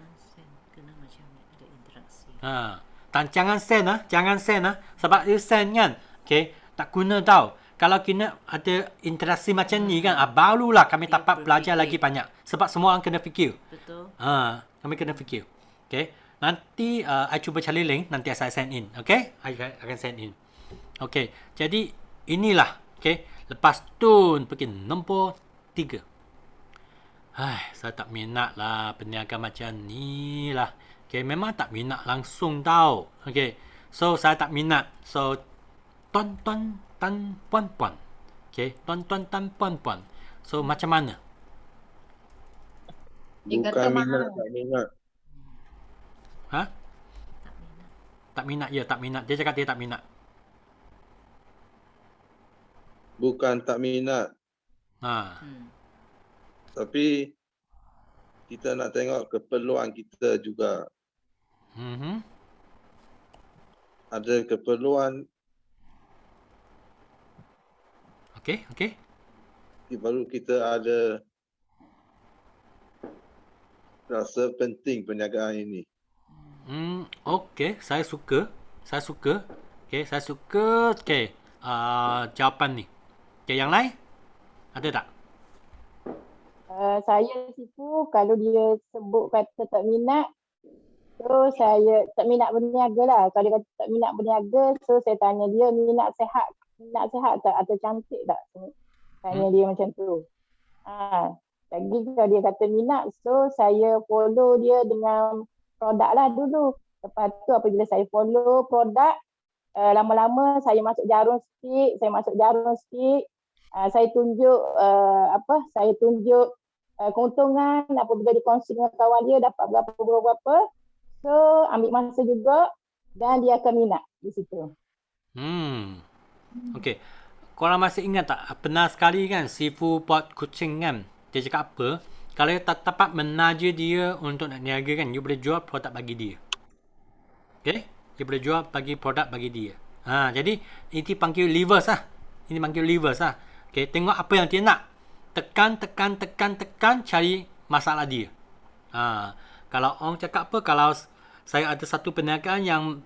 Kena macam ada interaksi. Dan jangan send sebab you send kan, okay, tak guna tau. Kalau kena ada interaksi macam ni kan, barulah kami dapat belajar lagi banyak. Sebab semua orang kena fikir. Betul. Kami kena fikir. Okay. Nanti I cuba cari link. Nanti saya send in. Okay. I akan send in. Okay. Jadi inilah. Okay. Lepas tu pergi nombor 3. Saya tak minat lah perniagaan macam ni lah. Okay, memang tak minat langsung tau. Okay, so saya tak minat. So, tuan-tuan dan puan-puan. Okay, tuan-tuan dan puan-puan. So, macam mana? Dia Bukan kata minat, mahal. tak minat. Ha? Tak minat. Tak minat, ya tak minat. Dia cakap dia tak minat. Bukan tak minat. Tapi kita nak tengok keperluan kita juga. Ada keperluan, Okay, okay. baru kita ada rasa penting perniagaan ini. Okay, saya suka. Okay, saya suka. Okay, jawapan ni. Okay, yang lain? Ada tak? Saya situ kalau dia sebut kata tak minat, so saya tak minat berniaga lah. Kalau dia kata tak minat berniaga, so saya tanya dia minat sehat tak atau cantik tak? Tanya dia macam tu. Lagi kalau dia kata minat, so saya follow dia dengan produk lah dulu. Lepas tu apabila saya follow produk, lama-lama saya masuk jarum sikit, saya tunjuk keuntungan apabila dikongsi dengan kawan dia dapat berapa. So ambil masa juga dan dia akan minat di situ. Okay. Korang masih ingat tak? Pernah sekali kan Sifu buat kucing kan? Dia cakap apa? Kalau you tak dapat menaja dia untuk nak niaga kan, you boleh jual produk bagi dia. Okay? You boleh jual produk bagi dia. Jadi ini panggil levers lah. Okay, tengok apa yang dia nak. Tekan, cari masalah dia. Kalau orang cakap apa, kalau saya ada satu perniagaan yang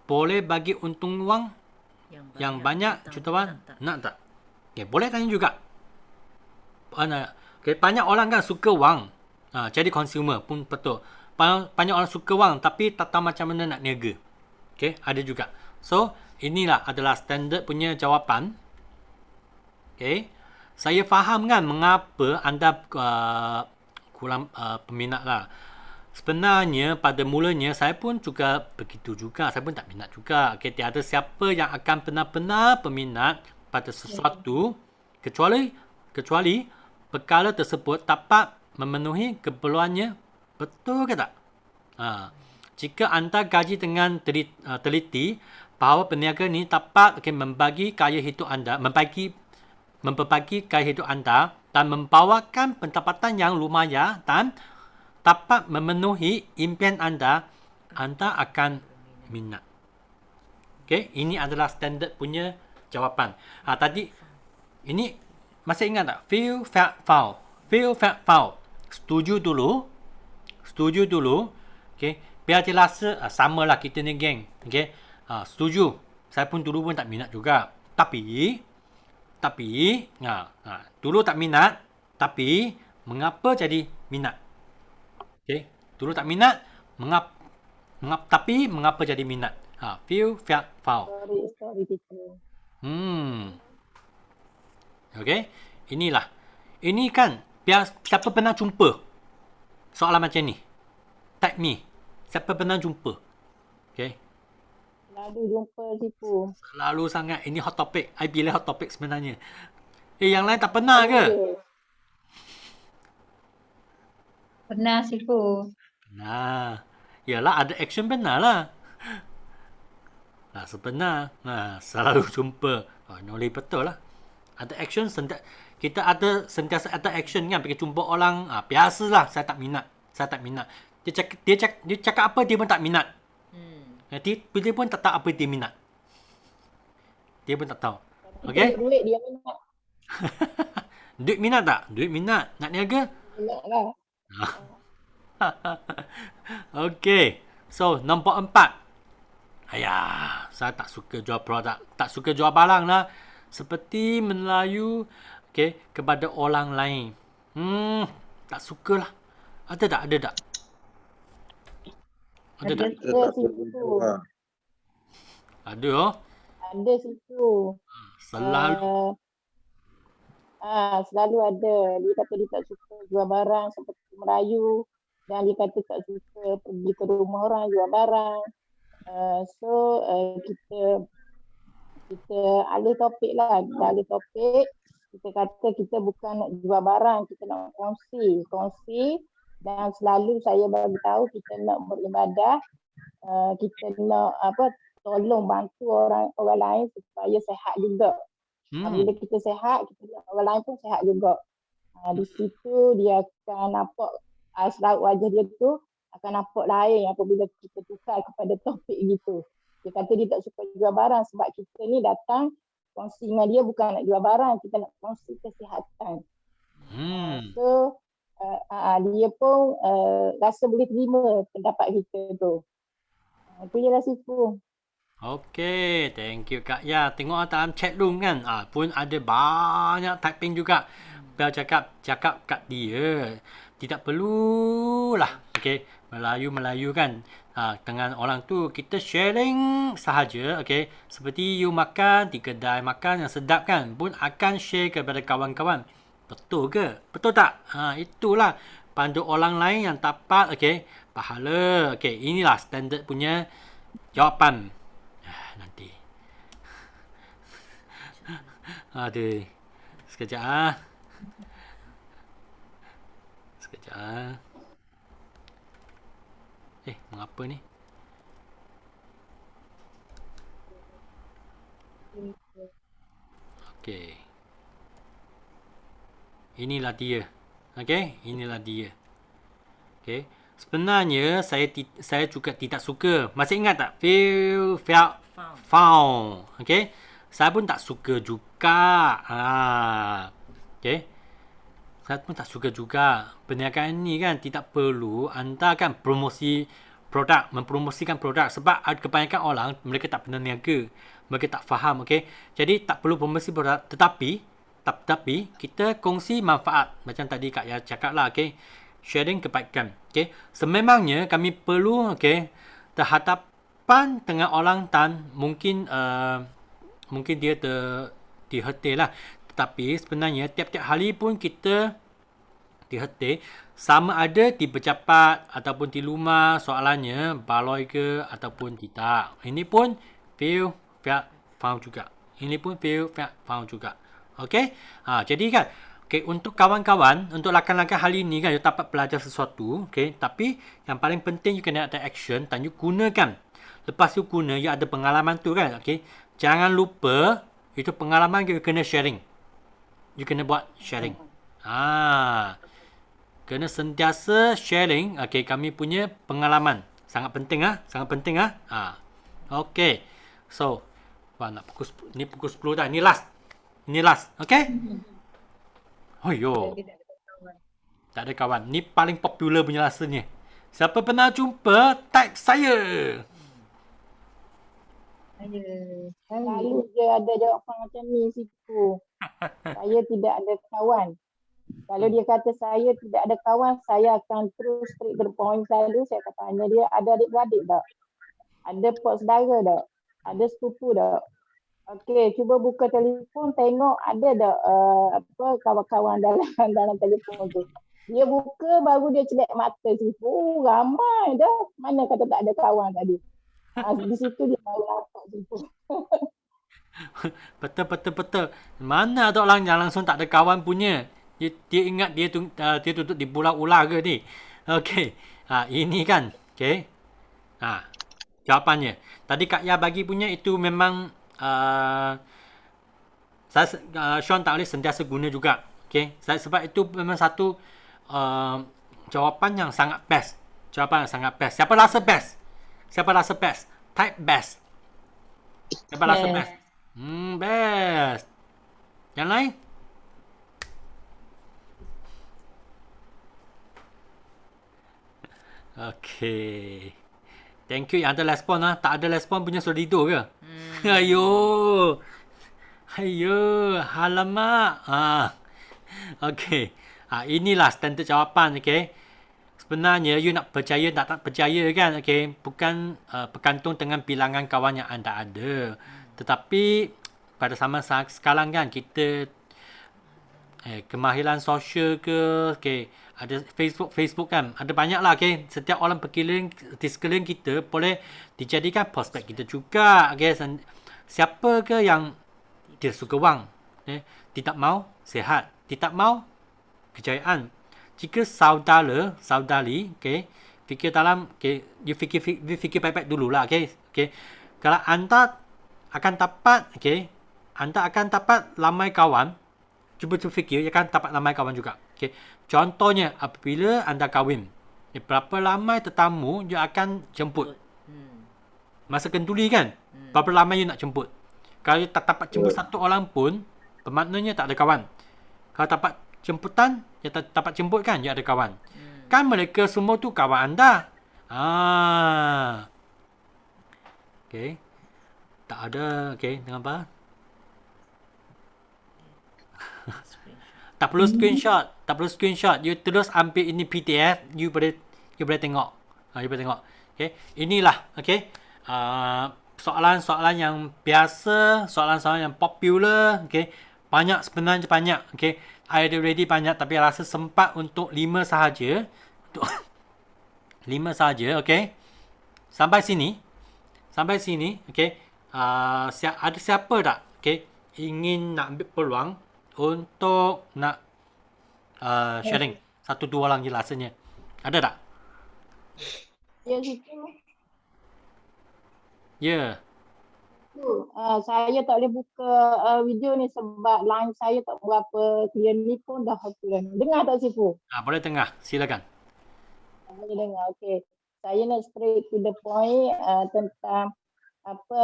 boleh bagi untung wang yang banyak, jutawan, nak tak? Okay, boleh tanya juga. Okay, banyak orang kan suka wang. Jadi consumer pun betul. Banyak orang suka wang tapi tak tahu macam mana nak niaga. Okay, ada juga. So, inilah adalah standard punya jawapan. Okay. Saya faham kan mengapa anda kurang peminat lah. Sebenarnya pada mulanya saya pun juga begitu juga. Saya pun tak minat juga. Okay, tiada siapa yang akan benar-benar peminat pada sesuatu kecuali perkara tersebut dapat memenuhi keperluannya. Betul ke tak? Jika anda kaji dengan teliti bahawa peniaga ni dapat membagi gaya hidup anda, membagi gaya hidup anda dan membawakan pendapatan yang lumayan dan dapat memenuhi impian anda akan minat. Okay, ini adalah standard punya jawapan. Tadi ini masih ingat tak? Feel, fact, foul. Setuju dulu. Okay, biar dia rasa sama lah kita ni geng. Okay, setuju. Saya pun dulu pun tak minat juga. Tapi dulu tak minat, tapi mengapa jadi minat? Okay, dulu tak minat, tapi mengapa jadi minat? Feel, fact, foul. Story teacher. Okay, inilah. Ini kan, biar siapa pernah jumpa soalan macam ni? Type me. Siapa pernah jumpa? Okay. Lalu jumpa situ. Selalu sangat. Ini hot topic. I pilih hot topic sebenarnya. Yang lain tak pernah ke? Pernah situ. Pernah. Yalah, ada action benar lah. Sebenar. Selalu jumpa. Nolih betul lah. Ada action. Kita ada sentiasa ada action kan. Pergi jumpa orang. Biasalah. Saya tak minat. Dia cakap apa, dia pun tak minat. Dia pun tak tahu apa dia minat. Dia pun tak tahu. Okay? Duit dia minat. Duit minat tak? Duit minat. Nak niaga? Minat lah. Okay. So, nombor 4. Saya tak suka jual produk. Tak suka jual barang lah. Seperti Melayu kepada orang lain. Tak sukalah. Ada tak? Ada situ. Ada. Ada situ. Selalu. Selalu ada. Dia kata dia tak suka jual barang seperti Melayu. Dan dia kata tak suka pergi ke rumah orang jual barang. Kita alih topik lah. Kita alih topik. Kita kata kita bukan nak jual barang. Kita nak kongsi. Dan selalu saya bagi tahu kita nak beribadah. Kita nak tolong bantu orang lain supaya sihat juga. Bila kita sihat, kita nak orang lain pun sihat juga. Di situ dia akan nampak raut wajah dia tu akan nampak lain apabila kita tukar kepada topik gitu. Dia kata dia tak suka jual barang sebab kita ni datang kongsi dengan dia bukan nak jual barang, kita nak kongsi kesihatan. So dia pun rasa boleh terima pendapat kita tu. Itu je lah Sifu. Okay, thank you Kak Ya. Tengok dalam chat room kan, pun ada banyak typing juga. Bel cakap kat dia, tidak perlulah Melayu kan. Dengan orang tu kita sharing sahaja, seperti you makan di kedai makan yang sedap kan, pun akan share kepada kawan-kawan. Betul ke? Betul tak? Itulah pandu orang lain yang dapat pahala. Inilah standard punya jawapan. Nanti. Aduh. Sekejap. Mengapa ni? Okey. Inilah dia. Inilah dia. Sebenarnya saya juga tidak suka. Masih ingat tak? Feel, felt, found. Saya pun tak suka juga. Saya pun tak suka juga. Perniagaan ni kan tidak perlu anda kan mempromosikan produk sebab kebanyakan orang mereka tak pernah niaga. Mereka tak faham, Jadi tak perlu promosi produk, tetapi kita kongsi manfaat. Macam tadi Kak Ya cakap lah, sharing kebaikan. Sememangnya kami perlu terhadapan dengan orang tan mungkin dia dihati lah. Tetapi sebenarnya tiap-tiap hari pun kita dihati, sama ada di pejabat ataupun di rumah, soalannya baloi ke ataupun tidak. Ini pun feel, found juga. Ini pun feel, found juga. Jadi kan, untuk kawan-kawan, untuk rakan-rakan hari ni kan, you dapat belajar sesuatu, tapi yang paling penting you kena ada action dan you gunakan. Lepas you guna, you ada pengalaman tu kan, jangan lupa, itu pengalaman you kena sharing. You kena buat sharing. Kena sentiasa sharing, kami punya pengalaman. Sangat penting sangat penting So, nak pukul 10 dah. Ini last. Tak ada kawan. Ni paling popular punya rasanya. Siapa pernah jumpa, type saya. Lalu dia ada jawapan macam ni Sifu. Saya tidak ada kawan. Kalau dia kata saya tidak ada kawan, saya akan terus straight to the point. Selalu saya akan tanya dia, ada adik-beradik tak? Ada pak saudara tak? Ada sepupu tak? Cuba buka telefon, tengok ada tak kawan-kawan dalam telefon tu. Dia buka, baru dia celak mata Sifu. Ramai dah. Mana kata tak ada kawan tadi? Di situ dia baru nampak Sifu. Betul. Mana ada orang yang langsung tak ada kawan punya. Dia ingat dia duduk di pulau ular ke ni. Ini kan. Jawapannya. Tadi Kak Ya bagi punya itu memang Sean tak boleh sentiasa guna juga. Sebab itu memang satu jawapan yang sangat best. Siapa rasa best? Type best. Siapa rasa best? Best. Yang lain? Thank you yang ada respon Tak ada respon punya sudah tidur ke? Ayo, alamak. Inilah standard jawapan. Sebenarnya you nak percaya tak percaya kan, bukan bergantung dengan bilangan kawan yang anda ada. Tetapi pada zaman sekarang kan, kita kemahiran sosial ke, okay, ada Facebook kan, ada banyak lah, okay. Setiap orang di sekeliling kita boleh dijadikan prospek kita juga, okay. Siapa ke yang dia suka wang, okay. Dia tak mau sihat, dia tak mau kejayaan. Jika saudari, okay, fikir dalam, okay, you fikir baik-baik dululah, okay. Okay. Kalau anda akan dapat ramai kawan, cuba fikir, ya kan, dapat ramai kawan juga. Okay. Contohnya, apabila anda kahwin, berapa ramai tetamu you akan jemput. Masa kenduri kan, berapa ramai you nak jemput. Kalau you tak dapat jemput satu orang pun, bermaknanya tak ada kawan. Kalau dapat jemputan, you tak dapat jemput kan, you ada kawan. Kan mereka semua tu kawan anda. Okay. Tak ada, okay, dengan apa? Tak perlu screenshot. You terus ambil ini PDF, you boleh tengok. You boleh tengok. Okay. Inilah, okay, soalan-soalan yang biasa, soalan-soalan yang popular, okay. Sebenarnya banyak, okay. I ada ready banyak, tapi rasa sempat untuk 5 sahaja. Untuk 5 sahaja, okay. Sampai sini, okay. Ada siapa tak, okay, ingin nak ambil peluang untuk nak sharing 1-2 orang je rasanya. Ada tak? Ya, situ. Ya. Saya tak boleh buka video ni sebab line saya tak berapa clear, ni pun dah clear. Dengar tak Sifu? Boleh tengah, silakan. Boleh dengar, okey. Saya nak straight to the point tentang apa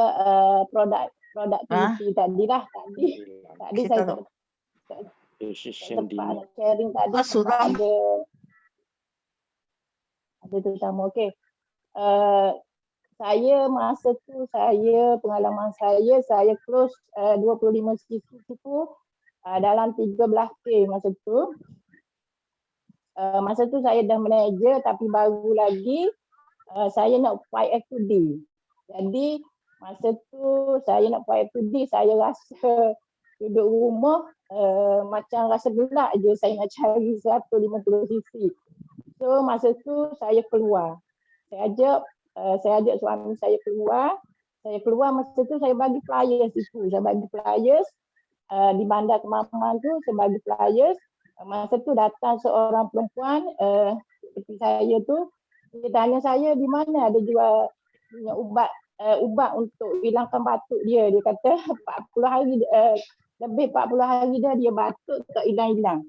productivity tadi lah. Tadi saya tak sempat nak sharing tadi sebab ada terutama. Okey. Saya masa tu, pengalaman saya close 25 sifu dalam 13K masa tu. Masa tu saya dah manager, tapi baru lagi saya nak FYF2D. Jadi masa tu saya nak FYF2D, saya rasa duduk rumah macam rasa gelak je, saya nak cari 150 cc. So masa tu saya keluar. Saya ajak suami saya keluar. Masa tu saya bagi flyers itu. Saya bagi flyers di Bandar Kemaman tu, saya bagi flyers. Masa tu datang seorang perempuan seperti saya tu. Dia tanya saya di mana ada jual punya ubat untuk hilangkan batuk dia. Dia kata 40 hari lebih 40 hari dah dia batuk tak hilang-hilang.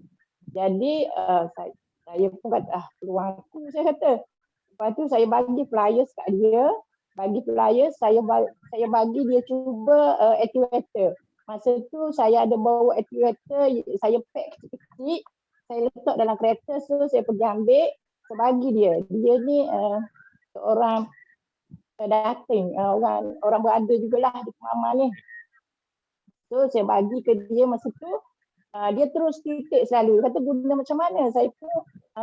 Jadi saya pun kata peluang aku, saya kata. Lepas tu saya bagi flyers kat dia. Saya bagi dia cuba activator. Masa tu saya ada bawa activator, saya pack kecil-kecil, saya letak dalam kereta, so saya pergi ambil, saya bagi dia. Dia ni seorang dating, orang berada jugalah di Kemaman ni. So saya bagi ke dia masa tu, dia terus titik selalu. Dia kata guna macam mana? Saya pun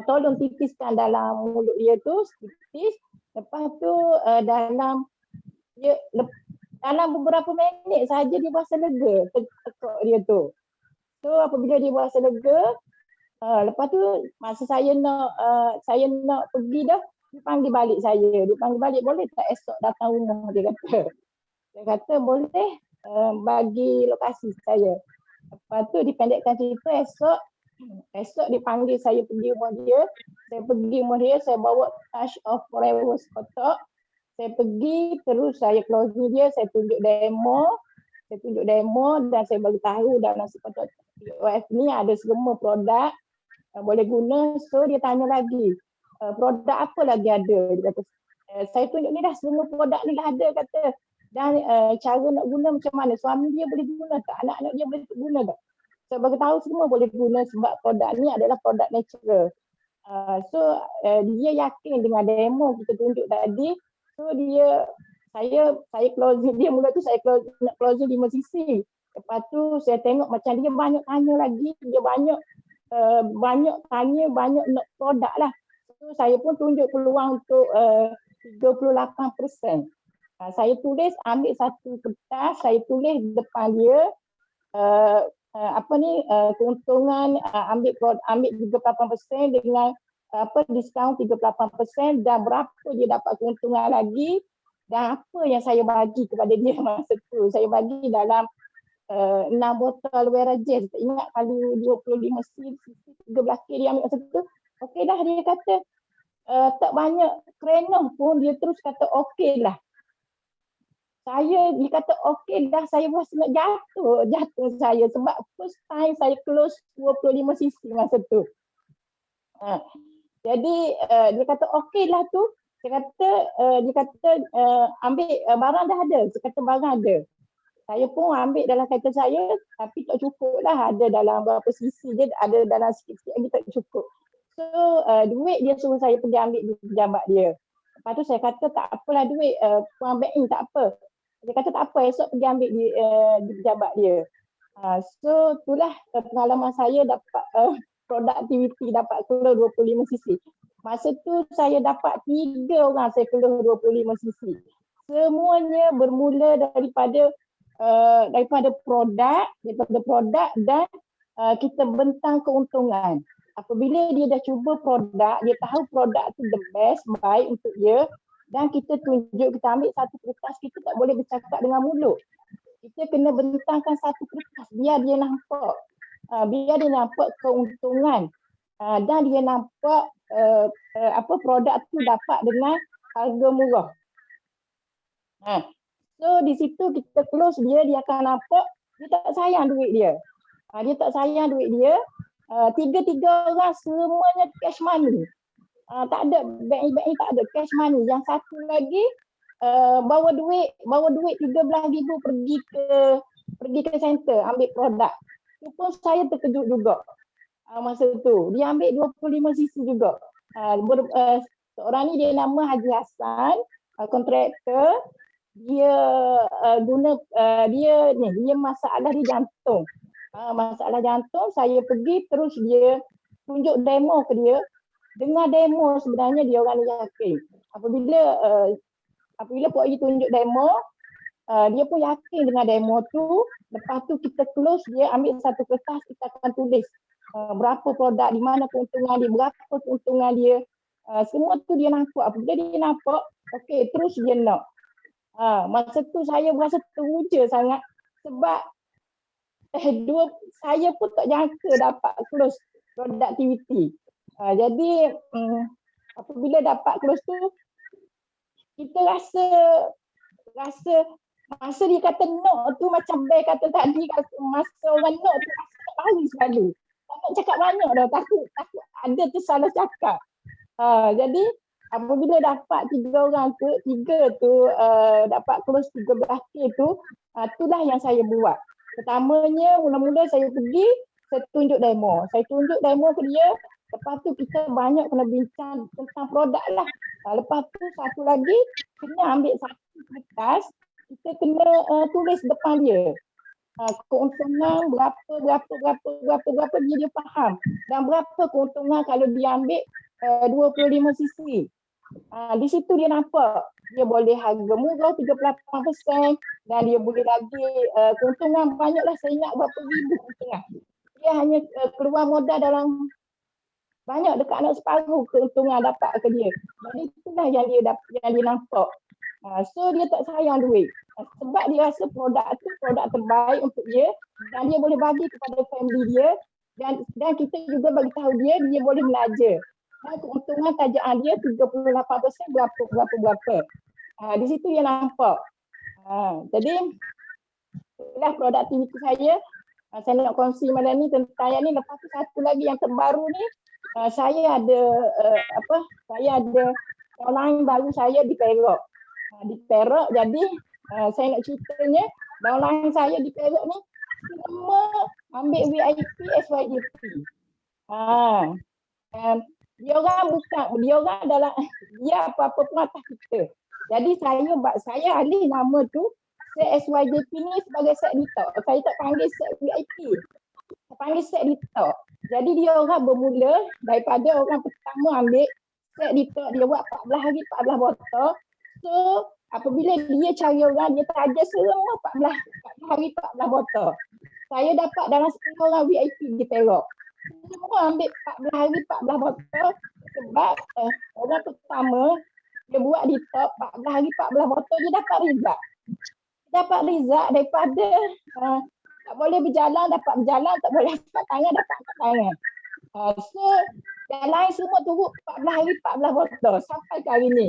tolong titiskan dalam mulut dia tu, titis. Lepas tu dalam beberapa minit saja dia berasa lega tekuk dia tu. So apabila dia berasa lega, lepas tu masa saya nak pergi dah, dia panggil balik saya. Dia panggil balik, boleh tak esok datang rumah, dia kata. Dia kata boleh, bagi lokasi saya. Lepas tu dipendekkan cerita, esok dia panggil saya pergi rumah dia. Saya pergi rumah dia, saya bawa Touch of Forever kotak. Saya pergi, terus saya closing dia, saya tunjuk demo dan saya bagi tahu dalam kotak POF ni ada semua produk boleh guna. So dia tanya lagi, produk apa lagi ada? Dia kata, saya tunjuk ni dah, semua produk ni dah ada, kata. Dan cara nak guna macam mana? Suami dia boleh guna tak? Anak-anak dia boleh guna tak? Saya bagi tahu semua boleh guna sebab produk ni adalah produk natural. So dia yakin dengan demo kita tunjuk tadi. So saya closing dia, mula tu saya nak closing 5 cc. Lepas tu saya tengok macam dia banyak tanya lagi, dia banyak tanya, banyak nak produk lah. So saya pun tunjuk peluang untuk 38%. Saya tulis, ambil satu kertas, saya tulis depan dia keuntungan ambil 38% dengan diskaun 38% dan berapa dia dapat keuntungan lagi dan apa yang saya bagi kepada dia masa tu. Saya bagi dalam 6 botol Werajet. Tak ingat kali 25 cc 13K dia ambil masa tu. Okey dah, dia kata tak banyak kerana pun dia terus kata okey lah. Dia kata okey dah, saya rasa nak jatuh saya sebab first time saya close 25 cc masa tu. Jadi dia kata okey lah tu. Dia kata ambil barang dah ada. Dia kata barang ada. Saya pun ambil dalam kereta saya tapi tak cukup lah. Ada dalam berapa cc je, ada dalam sikit-sikit lagi tak cukup. So duit dia suruh saya pergi ambil di pejabat dia. Lepas tu saya kata tak apalah duit, puan bank ni tak apa. Dia kata tak apa, esok pergi ambil di pejabat dia. So itulah pengalaman saya dapat productivity, dapat keluar 25 cc. Masa tu saya dapat 3 orang saya keluar 25 cc. Semuanya bermula daripada produk dan kita bentang keuntungan. Apabila dia dah cuba produk, dia tahu produk tu the best, baik untuk dia, dan kita tunjuk, kita ambil satu kertas, kita tak boleh bercakap dengan mulut. Kita kena bentangkan satu kertas biar dia nampak. Biar dia nampak keuntungan dan dia nampak produk tu dapat dengan harga murah. So di situ kita close dia akan nampak dia tak sayang duit dia. Dia tak sayang duit dia. Tiga orang semuanya cash money. Tak ada bank tak ada cash money. Yang satu lagi bawa duit 13,000 pergi ke center ambil produk. Itu pun saya terkejut juga. Masa tu dia ambil 25 cc juga. Seorang ni dia nama Haji Hassan, kontraktor. Dia dia masalah di jantung. Masalah jantung, saya pergi terus dia tunjuk demo ke dia. Dengar demo sebenarnya dia orang ni yakin. Apabila Puan Yi tunjuk demo, dia pun yakin dengan demo tu. Lepas tu kita close dia, ambil satu kertas, kita akan tulis berapa produk, di mana keuntungan dia, berapa keuntungan dia. Semua tu dia nampak. Apabila dia nampak, okey, terus dia nak. Masa tu saya berasa teruja sangat sebab saya pun tak jangka dapat close productivity. Jadi apabila dapat close tu, kita rasa masa dia kata no tu macam Bel kata tadi, masa orang no tu rasa tak tahu sekali. Tak nak cakap banyak dah, takut ada tu salah cakap. Jadi apabila dapat 3 orang tu, dapat close 13K tu, itulah yang saya buat. Pertamanya, mula-mula saya pergi, saya tunjuk demo. Saya tunjuk demo ke dia, lepas tu kita banyak kena bincang tentang produk lah. Lepas tu satu lagi, kena ambil satu kertas, kita kena tulis depan dia. Keuntungan berapa dia faham. Dan berapa keuntungan kalau dia ambil 25 cc. Di situ dia nampak dia boleh harga murah 38% dan dia boleh lagi keuntungan banyaklah, saya ingat berapa ribu keuntungan. Dia hanya keluar modal dalam banyak dekat nak separuh keuntungan dapat ke dia. Jadi itulah yang dia nampak. So dia tak sayang duit sebab dia rasa produk tu produk terbaik untuk dia dan dia boleh bagi kepada family dia dan kita juga bagi tahu dia boleh belajar. Dan keuntungan tajaan dia 38% berapa. Di situ dia nampak. Jadi itulah produktiviti saya. Saya nak kongsi malam ni tentang yang ni. Lepas tu satu lagi yang terbaru ni, saya ada online baru saya di Perak. Jadi saya nak ceritanya online saya di Perak ni semua ambil VIP SYJP. Dia orang dalam dia apa-apa pun atas kita. Jadi saya alih nama tu set SYJP ni sebagai set detox. Saya tak panggil set VIP. Saya panggil set detox. Jadi dia orang bermula daripada orang pertama ambil set detox, dia buat 14 hari 14 botol. So apabila dia cari orang, dia target semua 14 hari 14 botol. Saya dapat dalam 10 orang VIP di Perak. Semua ambil 14 hari 14 botol sebab orang pertama dia buat di top 14 hari 14 botol, dia dapat result. Dapat result daripada tak boleh berjalan, dapat berjalan, tak boleh angkat tangan, dapat angkat tangan. So yang lain semua turut 14 hari 14 botol sampai ke hari ni.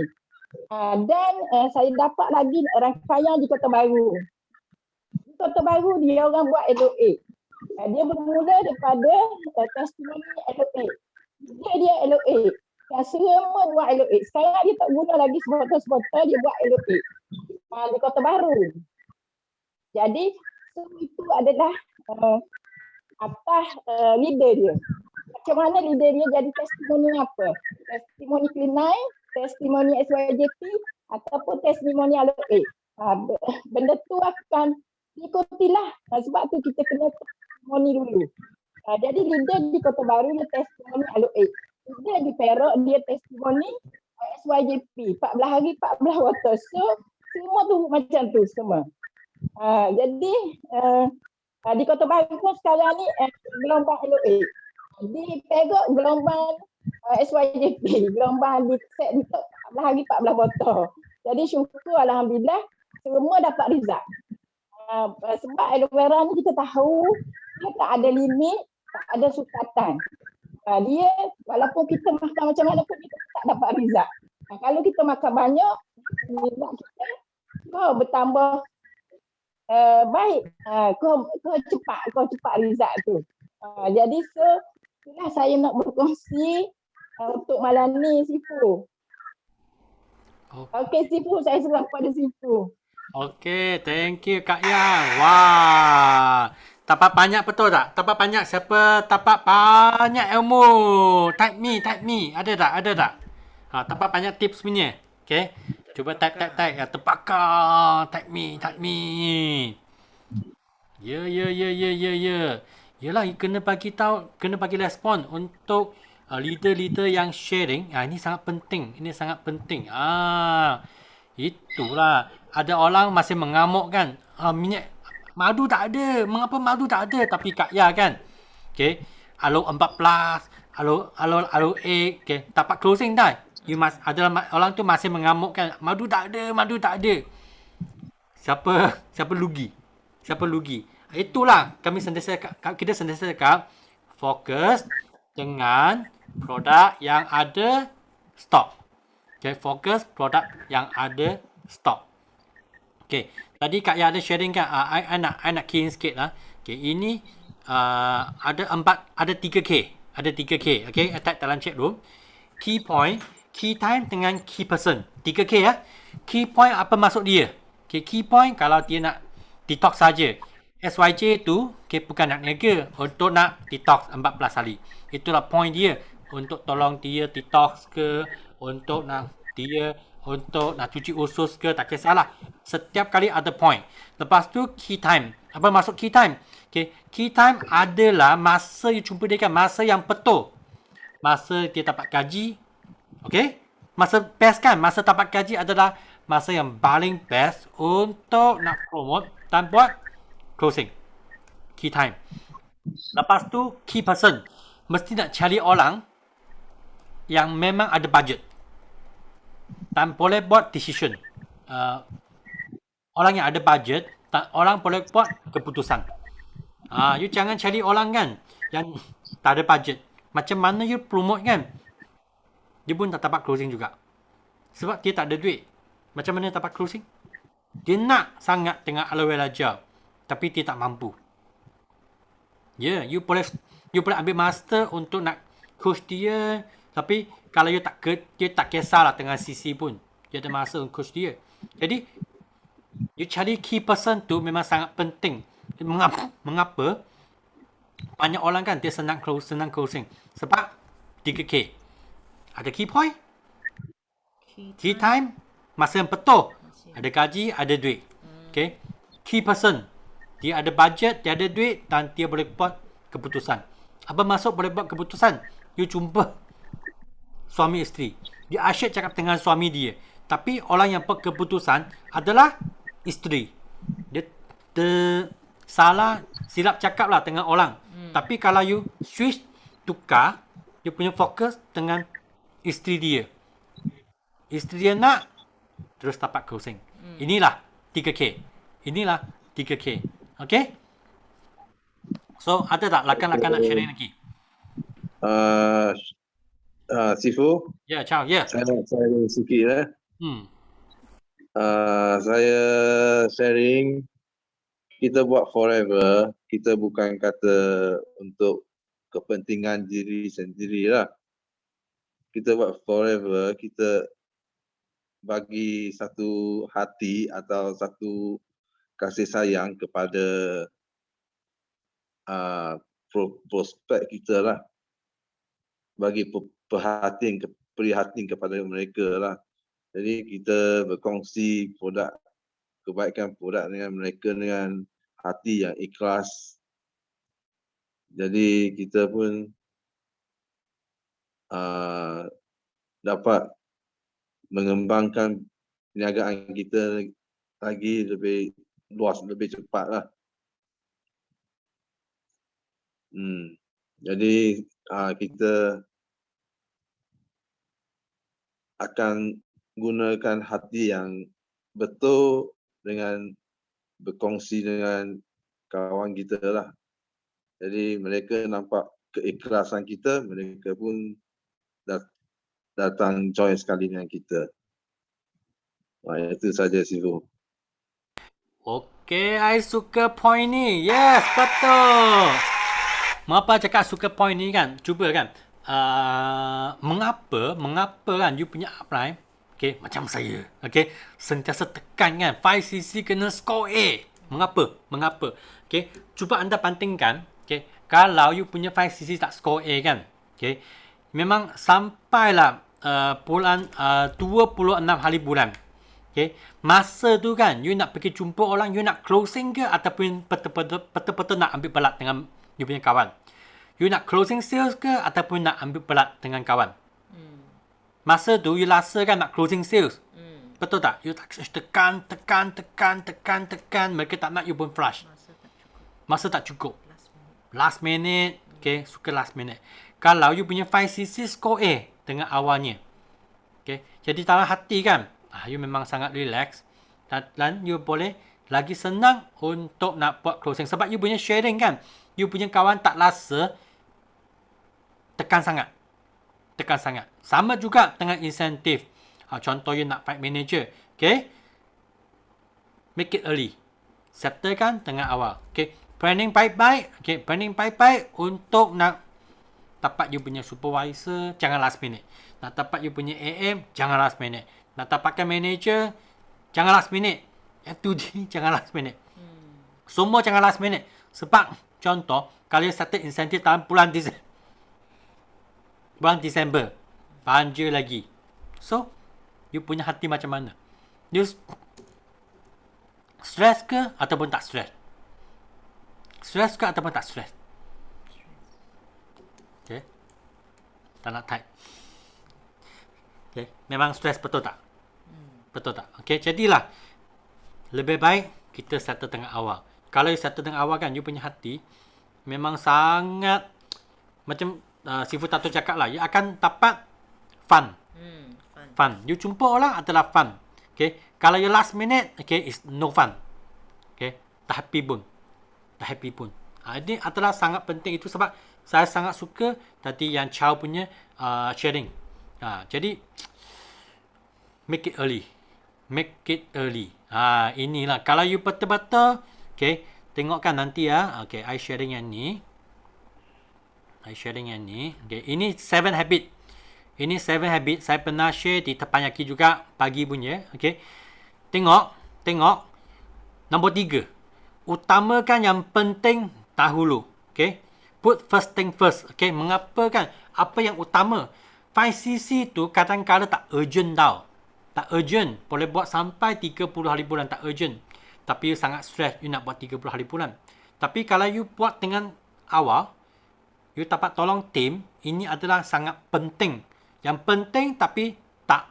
Dan saya dapat lagi rangkaian di Kota Baru. Di Kota Baru dia orang buat LOA. Dia bermula daripada testimoni LOA. Dia LOA. Yang semua buat LOA. Sekarang dia tak guna lagi sebotol-sebotol, dia buat LOA. Di Kota Baru. Jadi itu adalah atas leader dia. Macam mana leader dia jadi testimoni apa? Testimoni Klinai, testimoni SYJP ataupun testimoni LOA. Benda tu akan ikutilah. Sebab tu kita kena testimoni dulu. Jadi leader di Kota Baru dia testimoni LOA. Leader di Perak dia testimoni SYJP. 14 hari 14 water. So semua tu macam tu semua. Jadi di Kota Baru pun sekarang ni gelombang LOA. Di Perak gelombang SYJP, gelombang di set di 14 hari 14 botol. Jadi syukur alhamdulillah semua dapat result. Sebab aloe vera ni kita tahu dia tak ada limit, tak ada sukatan. Dia walaupun kita makan macam mana pun kita tak dapat result. Kalau kita makan banyak, result kita bertambah baik. Kau cepat result tu. Jadi itulah saya nak berkongsi untuk malam ni, Sifu. Okey, Sifu, saya serah pada Sifu. Okey, thank you Kak Yang. Wah. Tapak banyak betul tak? Tapak banyak siapa tapak banyak ilmu? Type me. Ada tak? Tapak banyak tips punya. Okey. Cuba type. Ya, terpakar. Type me. Ya. Yalah, kena bagi respon untuk leader-leader yang sharing. Ini sangat penting. Itulah. Ada orang masih mengamuk kan. Minyak madu tak ada. Mengapa madu tak ada? Tapi Kak Ya kan. Okay. Alo 14. Alo 8. Okay. Tapak closing dah. Ada orang tu masih mengamuk kan. Madu tak ada. Siapa lugi? Itulah kita sentiasa cakap fokus dengan produk yang ada stok. Okay, fokus produk yang ada stok. Okay, tadi Kak Ya ada sharing kan, I nak key sikit lah. Okay, ini ada 3K. Okay, type dalam chat room. Key point, key time dengan key person. 3K ya. Key point apa maksud dia? Okay, key point kalau dia nak detox saja. SYJ tu bukan nak niaga, untuk nak detox 14 hari. Itulah point dia, untuk tolong dia detox ke, untuk nak cuci usus ke, tak kisahlah. Setiap kali ada point. Lepas tu key time. Apa maksud key time? Okay. Key time adalah masa you jumpa dia kan, masa yang betul. Masa dia dapat gaji. Okay. Masa best kan, masa dapat gaji adalah masa yang paling best untuk nak promote dan buat closing. Key time. Lepas tu key person. Mesti nak cari orang yang memang ada budget dan boleh buat decision. Orang yang ada budget, orang boleh buat keputusan. You jangan cari orang kan yang tak ada budget. Macam mana you promote kan, dia pun tak dapat closing juga. Sebab dia tak ada duit. Macam mana dapat closing? Dia nak sangat tengok aloe vera gel, tapi dia tak mampu. Ya, you boleh ambil master untuk nak coach dia, tapi kalau dia tak kisahlah dengan CC pun, dia ada masa untuk coach dia. Jadi you cari key person tu memang sangat penting. Mengapa? Banyak orang kan dia senang closing sebab 3K. Ada key point, key time, masa yang betul, ada gaji, ada duit. Okay. Key person, dia ada budget, dia ada duit dan dia boleh buat keputusan. Apa maksud boleh buat keputusan? You jumpa suami isteri, dia asyik cakap dengan suami dia, tapi orang yang buat keputusan adalah isteri. Dia salah silap cakap lah dengan orang. Tapi kalau you switch, tukar, you punya fokus dengan isteri dia. Isteri dia nak, terus dapat closing. Inilah 3K. Inilah 3K. Okay? So, ada tak lakan-lakan nak sharing lagi? Sifu, Ya, ciao. Ya. saya nak sharing sikit. Hmm. Saya sharing, kita buat forever, kita bukan kata untuk kepentingan diri sendiri lah. Kita buat forever, kita bagi satu hati atau satu kasih sayang kepada prospek kita lah. Bagi prihatin kepada mereka lah. Jadi kita berkongsi kebaikan produk dengan mereka dengan hati yang ikhlas. Jadi kita pun dapat mengembangkan perniagaan kita lagi lebih luas, lebih cepat lah. Jadi kita akan gunakan hati yang betul dengan berkongsi dengan kawan kita lah. Jadi mereka nampak keikhlasan kita, mereka pun datang join sekali dengan kita. Itu saja Sifu. Okay, I suka point ni. Yes, betul. Mengapa cakap suka point ni kan? Cuba kan. Mengapa kan you punya upline, okay, macam saya, okay, sentiasa tekan kan 5cc kena score A. Mengapa? Okay, cuba anda pantingkan, okay, kalau you punya 5cc tak score A kan, okay, memang sampailah bulan 26 hari bulan, okay, masa tu kan you nak pergi jumpa orang, you nak closing ke ataupun betul-betul nak ambil belat dengan you punya kawan. You nak closing sales ke ataupun nak ambil pelat dengan kawan? Masa tu you rasa kan nak closing sales. Betul tak? You tekan. Mereka tak nak, you pun flush. Masa tak cukup. Last minute. Okay, suka last minute. Kalau you punya 5cc score A dengan awalnya. Okay, jadi dalam hati kan, you memang sangat relax. Dan you boleh lagi senang untuk nak buat closing. Sebab you punya sharing kan, you punya kawan tak rasa tekan sangat. Sama juga dengan insentif. Contoh you nak fight manager. Okay. Make it early. Settlekan tengah awal. Okay. Planning baik-baik. Okay. Planning baik-baik untuk nak dapat you punya supervisor. Jangan last minute. Nak dapat you punya AM. Jangan last minute. Nak dapatkan manager. Jangan last minute. F2D. Jangan last minute. Semua jangan last minute. Sebab contoh, kalau you settle insentif dalam bulan Disember, banjir lagi. So, you punya hati macam mana? You stress ke ataupun tak stress? Stress ke ataupun tak stress? Okay. Tak nak type. Okay. Memang stress, betul tak? Betul tak? Okay, jadilah lebih baik kita settle tengah awal. Kalau you settle tengah awal kan, you punya hati memang sangat macam Sifu Tato cakap lah, you akan dapat fun. Fun. You jumpa orang adalah fun. Okay. Kalau you last minute, okay, is no fun. Okay. Tak happy pun. Ini adalah sangat penting itu sebab saya sangat suka tadi yang Chow punya sharing. Jadi, make it early. Inilah. Kalau you betul-betul, okay, tengokkan nanti ya. Okay, I sharing yang ni. Okay, ini 7 habit. Saya pernah share di Teppanyaki juga pagi punya. Okay. Tengok. Nombor 3. Utamakan yang penting dahulu. Okay. Put first thing first. Okay. Mengapa kan? Apa yang utama? 5cc tu kadang-kadang tak urgent tau. Tak urgent. Boleh buat sampai 30 hari bulan. Tak urgent. Tapi you sangat stress. You nak buat 30 hari bulan. Tapi kalau you buat dengan awal, you dapat tolong tim, ini adalah sangat penting. Yang penting tapi tak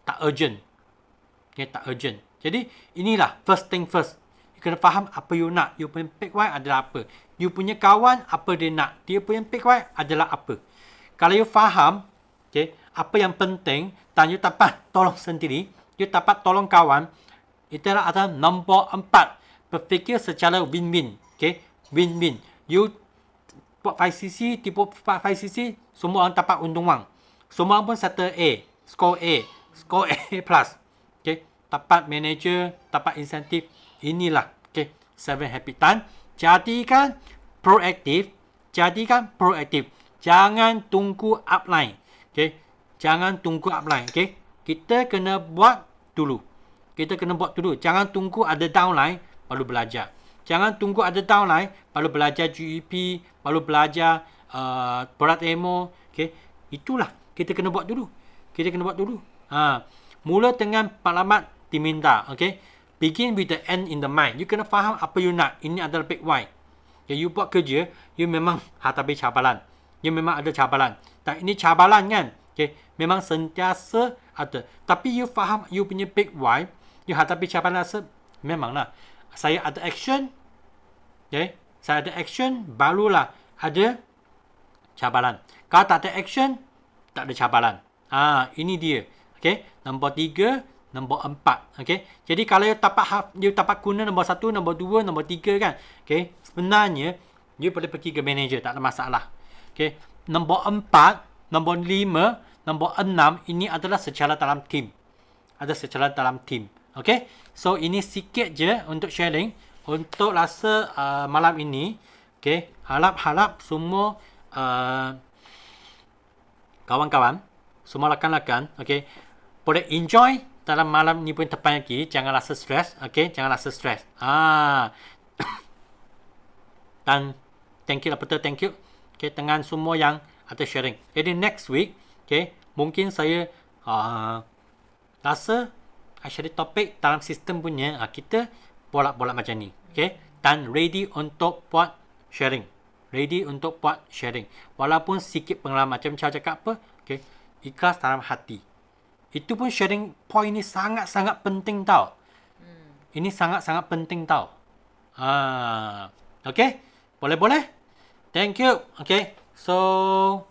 tak urgent. Okay, tak urgent. Jadi inilah first thing first. You kena faham apa you nak. You punya pick why adalah apa. You punya kawan apa dia nak. Dia punya pick why adalah apa. Kalau you faham, okay, apa yang penting dan you dapat tolong sendiri, you dapat tolong kawan, itulah adalah nombor 4. Berfikir secara win-win. Okay, win-win. You buat 5cc, tipu 5cc, semua orang dapat untung wang. Semua orang pun settle A, score A plus. Okay, dapat manager, dapat insentif. Inilah, okay, 7 happy time. Jadikan proaktif. Jangan tunggu upline. Okay, jangan tunggu upline. Okay, kita kena buat dulu. Jangan tunggu ada downline baru belajar. Jangan tunggu ada downline baru belajar GEP, baru belajar berat emo. Okay, itulah kita kena buat dulu. Mula dengan maklumat diminta. Okay, begin with the end in the mind. You kena faham apa you nak. Ini adalah big why. Okay, you buat kerja, you memang hadapi cabaran. You memang ada cabaran. Dan ini cabaran kan? Okay, memang sentiasa ada. Tapi you faham you punya big why, you hadapi cabaran memanglah. Saya ada action. Okay, saya ada action, barulah ada cabaran. Kalau tak ada action, tak ada cabaran. Ini dia. Okay, nombor 3, nombor 4. Okay, jadi kalau you dapat guna nombor 1, nombor 2, nombor 3 kan. Okay, sebenarnya you boleh pergi ke manager, tak ada masalah. Okay, nombor 4, nombor 5, nombor 6 ini adalah secara dalam team. Okay, so ini sikit je untuk sharing untuk rasa malam ini. Okay, harap semua kawan-kawan, semua rakan-rakan, okay, boleh enjoy dalam malam ni pun tepat lagi. Jangan rasa stres. Okay, jangan rasa stres. Dan thank you lah, betul thank you. Okay, dengan semua yang ada sharing. Jadi next week, okay, mungkin saya rasa share topik dalam sistem punya, kita bola-bola macam ni. Okay, dan ready untuk buat sharing. Walaupun sikit pengalaman, macam saya cakap apa, okay, ikhlas dalam hati. Itu pun sharing point ni sangat-sangat penting tau. Ini sangat-sangat penting tau. Okay, boleh? Thank you. Okay, so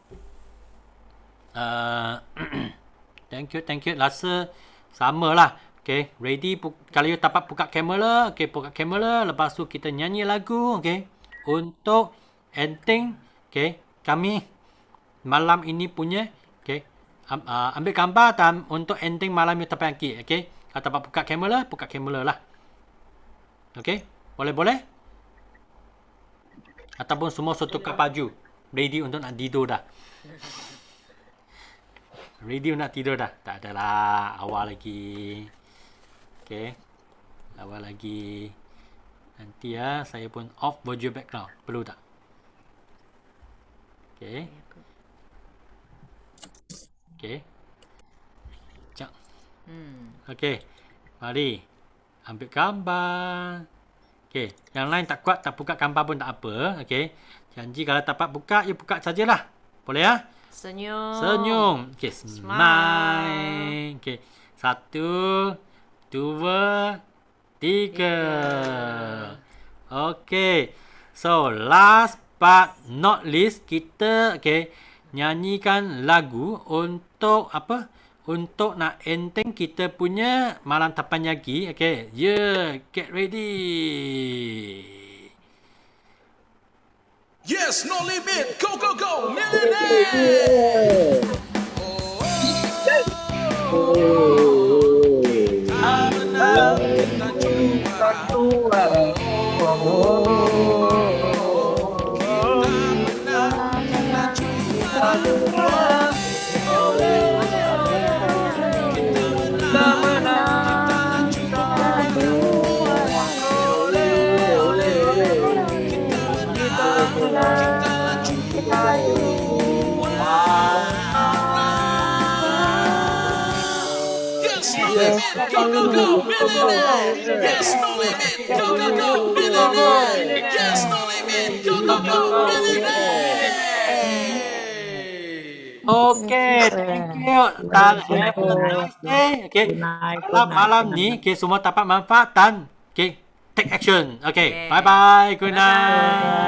thank you. Rasa sama lah. Okay, ready. Kalau you dapat buka kamera, okay, buka kamera. Lepas tu kita nyanyi lagu. Okay, untuk ending. Okay, kami malam ini punya. Okay, ambil gambar dan untuk ending malam you dapat lagi. Okay, kalau dapat buka kamera lah. Okay, boleh? Ataupun semua tukar baju. Ready untuk nak tidur dah. Tak adalah. Awal lagi. Okay, awal lagi. Nanti saya pun off baju background. Perlu tak? Okay. Sekejap. Okay, mari ambil gambar. Okay, yang lain tak kuat tak buka gambar pun tak apa. Okay, janji kalau dapat buka, you buka sajalah. Boleh ya? Senyum. Okay, smile. Okay, 1, 2, 3. Okay, so last but not least, kita nyanyikan lagu untuk apa? Untuk nak ending kita punya malam tapan lagi. Okay, get ready. Yes, no limit. Go, millionaire. Go, millionaire. Yes, no limit. Go, millionaire. Yes, no limit. Go, millionaire. Okay, thank you. Tan, have a nice day. Okay. Good night. Malam ni, okay, semua dapat manfaat dan okay, take action. Okay, Yeah. bye-bye. Good Bye-bye. night.